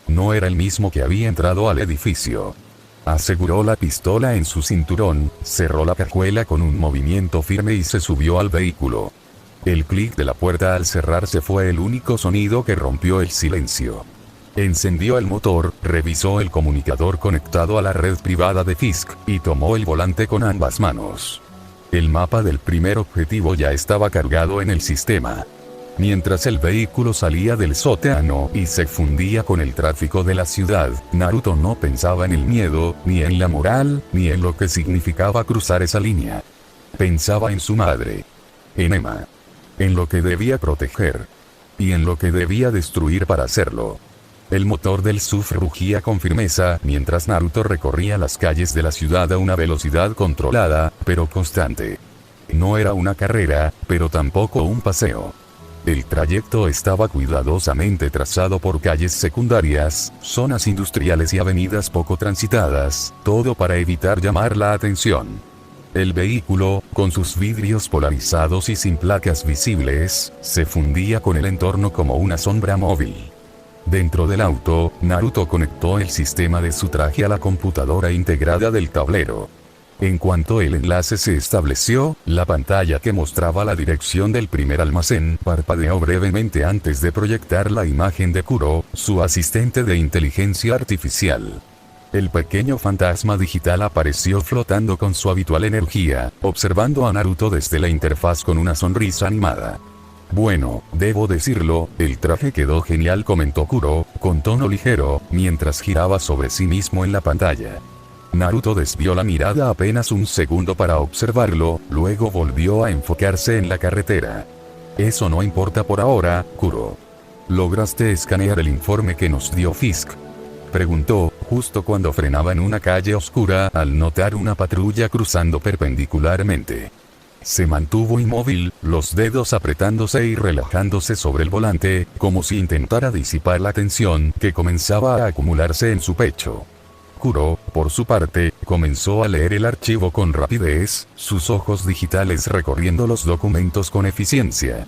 No era el mismo que había entrado al edificio. Aseguró la pistola en su cinturón, cerró la cajuela con un movimiento firme y se subió al vehículo. El clic de la puerta al cerrarse fue el único sonido que rompió el silencio. Encendió el motor, revisó el comunicador conectado a la red privada de Fisk, y tomó el volante con ambas manos. El mapa del primer objetivo ya estaba cargado en el sistema. Mientras el vehículo salía del sótano y se fundía con el tráfico de la ciudad, Naruto no pensaba en el miedo, ni en la moral, ni en lo que significaba cruzar esa línea. Pensaba en su madre. En Emma. En lo que debía proteger. Y en lo que debía destruir para hacerlo. El motor del SUV rugía con firmeza mientras Naruto recorría las calles de la ciudad a una velocidad controlada, pero constante. No era una carrera, pero tampoco un paseo. El trayecto estaba cuidadosamente trazado por calles secundarias, zonas industriales y avenidas poco transitadas, todo para evitar llamar la atención. El vehículo, con sus vidrios polarizados y sin placas visibles, se fundía con el entorno como una sombra móvil. Dentro del auto, Naruto conectó el sistema de su traje a la computadora integrada del tablero. En cuanto el enlace se estableció, la pantalla que mostraba la dirección del primer almacén parpadeó brevemente antes de proyectar la imagen de Kuro, su asistente de inteligencia artificial. El pequeño fantasma digital apareció flotando con su habitual energía, observando a Naruto desde la interfaz con una sonrisa animada. Bueno, debo decirlo, el traje quedó genial, comentó Kuro, con tono ligero, mientras giraba sobre sí mismo en la pantalla. Naruto desvió la mirada apenas un segundo para observarlo, luego volvió a enfocarse en la carretera. Eso no importa por ahora, Kuro. ¿Lograste escanear el informe que nos dio Fisk?, preguntó, justo cuando frenaba en una calle oscura al notar una patrulla cruzando perpendicularmente. Se mantuvo inmóvil, los dedos apretándose y relajándose sobre el volante, como si intentara disipar la tensión que comenzaba a acumularse en su pecho. Kuro, por su parte, comenzó a leer el archivo con rapidez, sus ojos digitales recorriendo los documentos con eficiencia.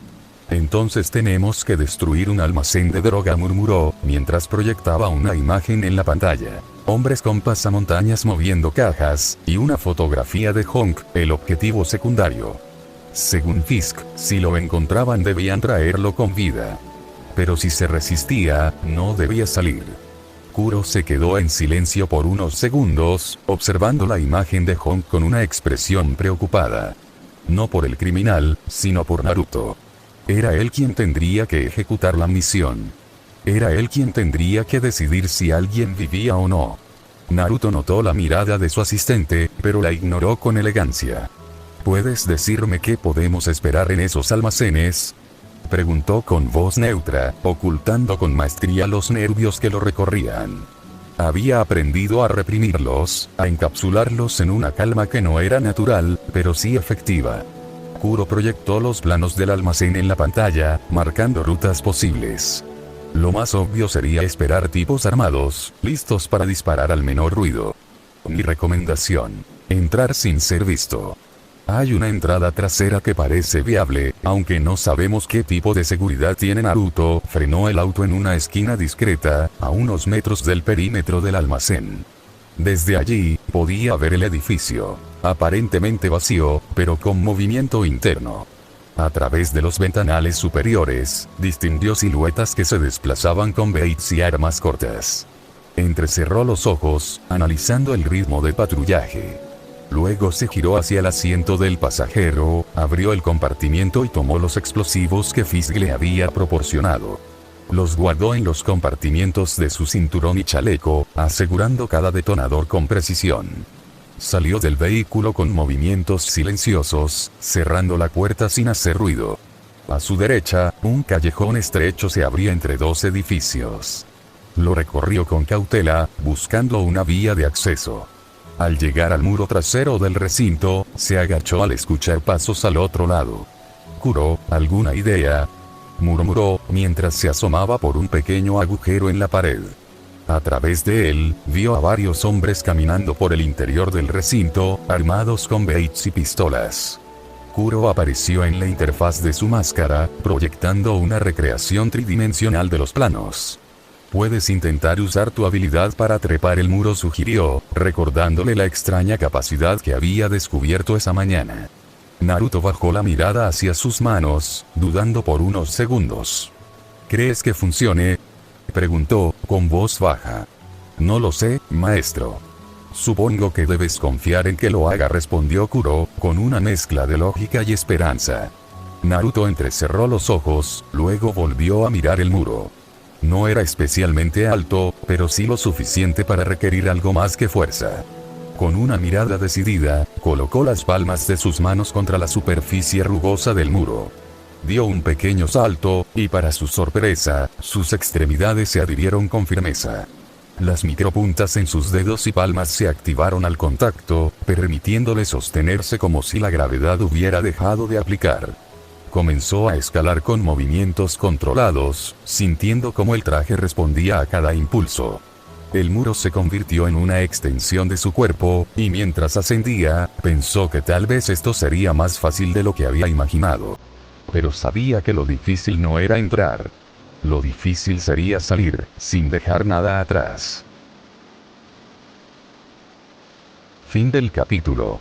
Entonces tenemos que destruir un almacén de droga, murmuró, mientras proyectaba una imagen en la pantalla. Hombres con pasamontañas moviendo cajas, y una fotografía de Honk, el objetivo secundario. Según Fisk, si lo encontraban debían traerlo con vida. Pero si se resistía, no debía salir. Kuro se quedó en silencio por unos segundos, observando la imagen de Honk con una expresión preocupada. No por el criminal, sino por Naruto. Era él quien tendría que ejecutar la misión. Era él quien tendría que decidir si alguien vivía o no. Naruto notó la mirada de su asistente, pero la ignoró con elegancia. ¿Puedes decirme qué podemos esperar en esos almacenes?, preguntó con voz neutra, ocultando con maestría los nervios que lo recorrían. Había aprendido a reprimirlos, a encapsularlos en una calma que no era natural, pero sí efectiva. Kuro proyectó los planos del almacén en la pantalla, marcando rutas posibles. Lo más obvio sería esperar tipos armados, listos para disparar al menor ruido. Mi recomendación: entrar sin ser visto. Hay una entrada trasera que parece viable, aunque no sabemos qué tipo de seguridad tiene Naruto. Frenó el auto en una esquina discreta, a unos metros del perímetro del almacén. Desde allí, podía ver el edificio, aparentemente vacío, pero con movimiento interno. A través de los ventanales superiores, distinguió siluetas que se desplazaban con baits y armas cortas. Entrecerró los ojos, analizando el ritmo de patrullaje. Luego se giró hacia el asiento del pasajero, abrió el compartimiento y tomó los explosivos que Fisk le había proporcionado. Los guardó en los compartimientos de su cinturón y chaleco, asegurando cada detonador con precisión. Salió del vehículo con movimientos silenciosos, cerrando la puerta sin hacer ruido. A su derecha, un callejón estrecho se abría entre dos edificios. Lo recorrió con cautela, buscando una vía de acceso. Al llegar al muro trasero del recinto, se agachó al escuchar pasos al otro lado. «Kuro, ¿alguna idea?», murmuró, mientras se asomaba por un pequeño agujero en la pared. A través de él, vio a varios hombres caminando por el interior del recinto, armados con baits y pistolas. Kuro apareció en la interfaz de su máscara, proyectando una recreación tridimensional de los planos. «Puedes intentar usar tu habilidad para trepar el muro», sugirió, recordándole la extraña capacidad que había descubierto esa mañana. Naruto bajó la mirada hacia sus manos, dudando por unos segundos. «¿Crees que funcione?», preguntó, con voz baja. «No lo sé, maestro». «Supongo que debes confiar en que lo haga», respondió Kuro, con una mezcla de lógica y esperanza. Naruto entrecerró los ojos, luego volvió a mirar el muro. No era especialmente alto, pero sí lo suficiente para requerir algo más que fuerza. Con una mirada decidida, colocó las palmas de sus manos contra la superficie rugosa del muro. Dio un pequeño salto, y para su sorpresa, sus extremidades se adhirieron con firmeza. Las micropuntas en sus dedos y palmas se activaron al contacto, permitiéndole sostenerse como si la gravedad hubiera dejado de aplicar. Comenzó a escalar con movimientos controlados, sintiendo cómo el traje respondía a cada impulso. El muro se convirtió en una extensión de su cuerpo, y mientras ascendía, pensó que tal vez esto sería más fácil de lo que había imaginado. Pero sabía que lo difícil no era entrar. Lo difícil sería salir, sin dejar nada atrás. Fin del capítulo.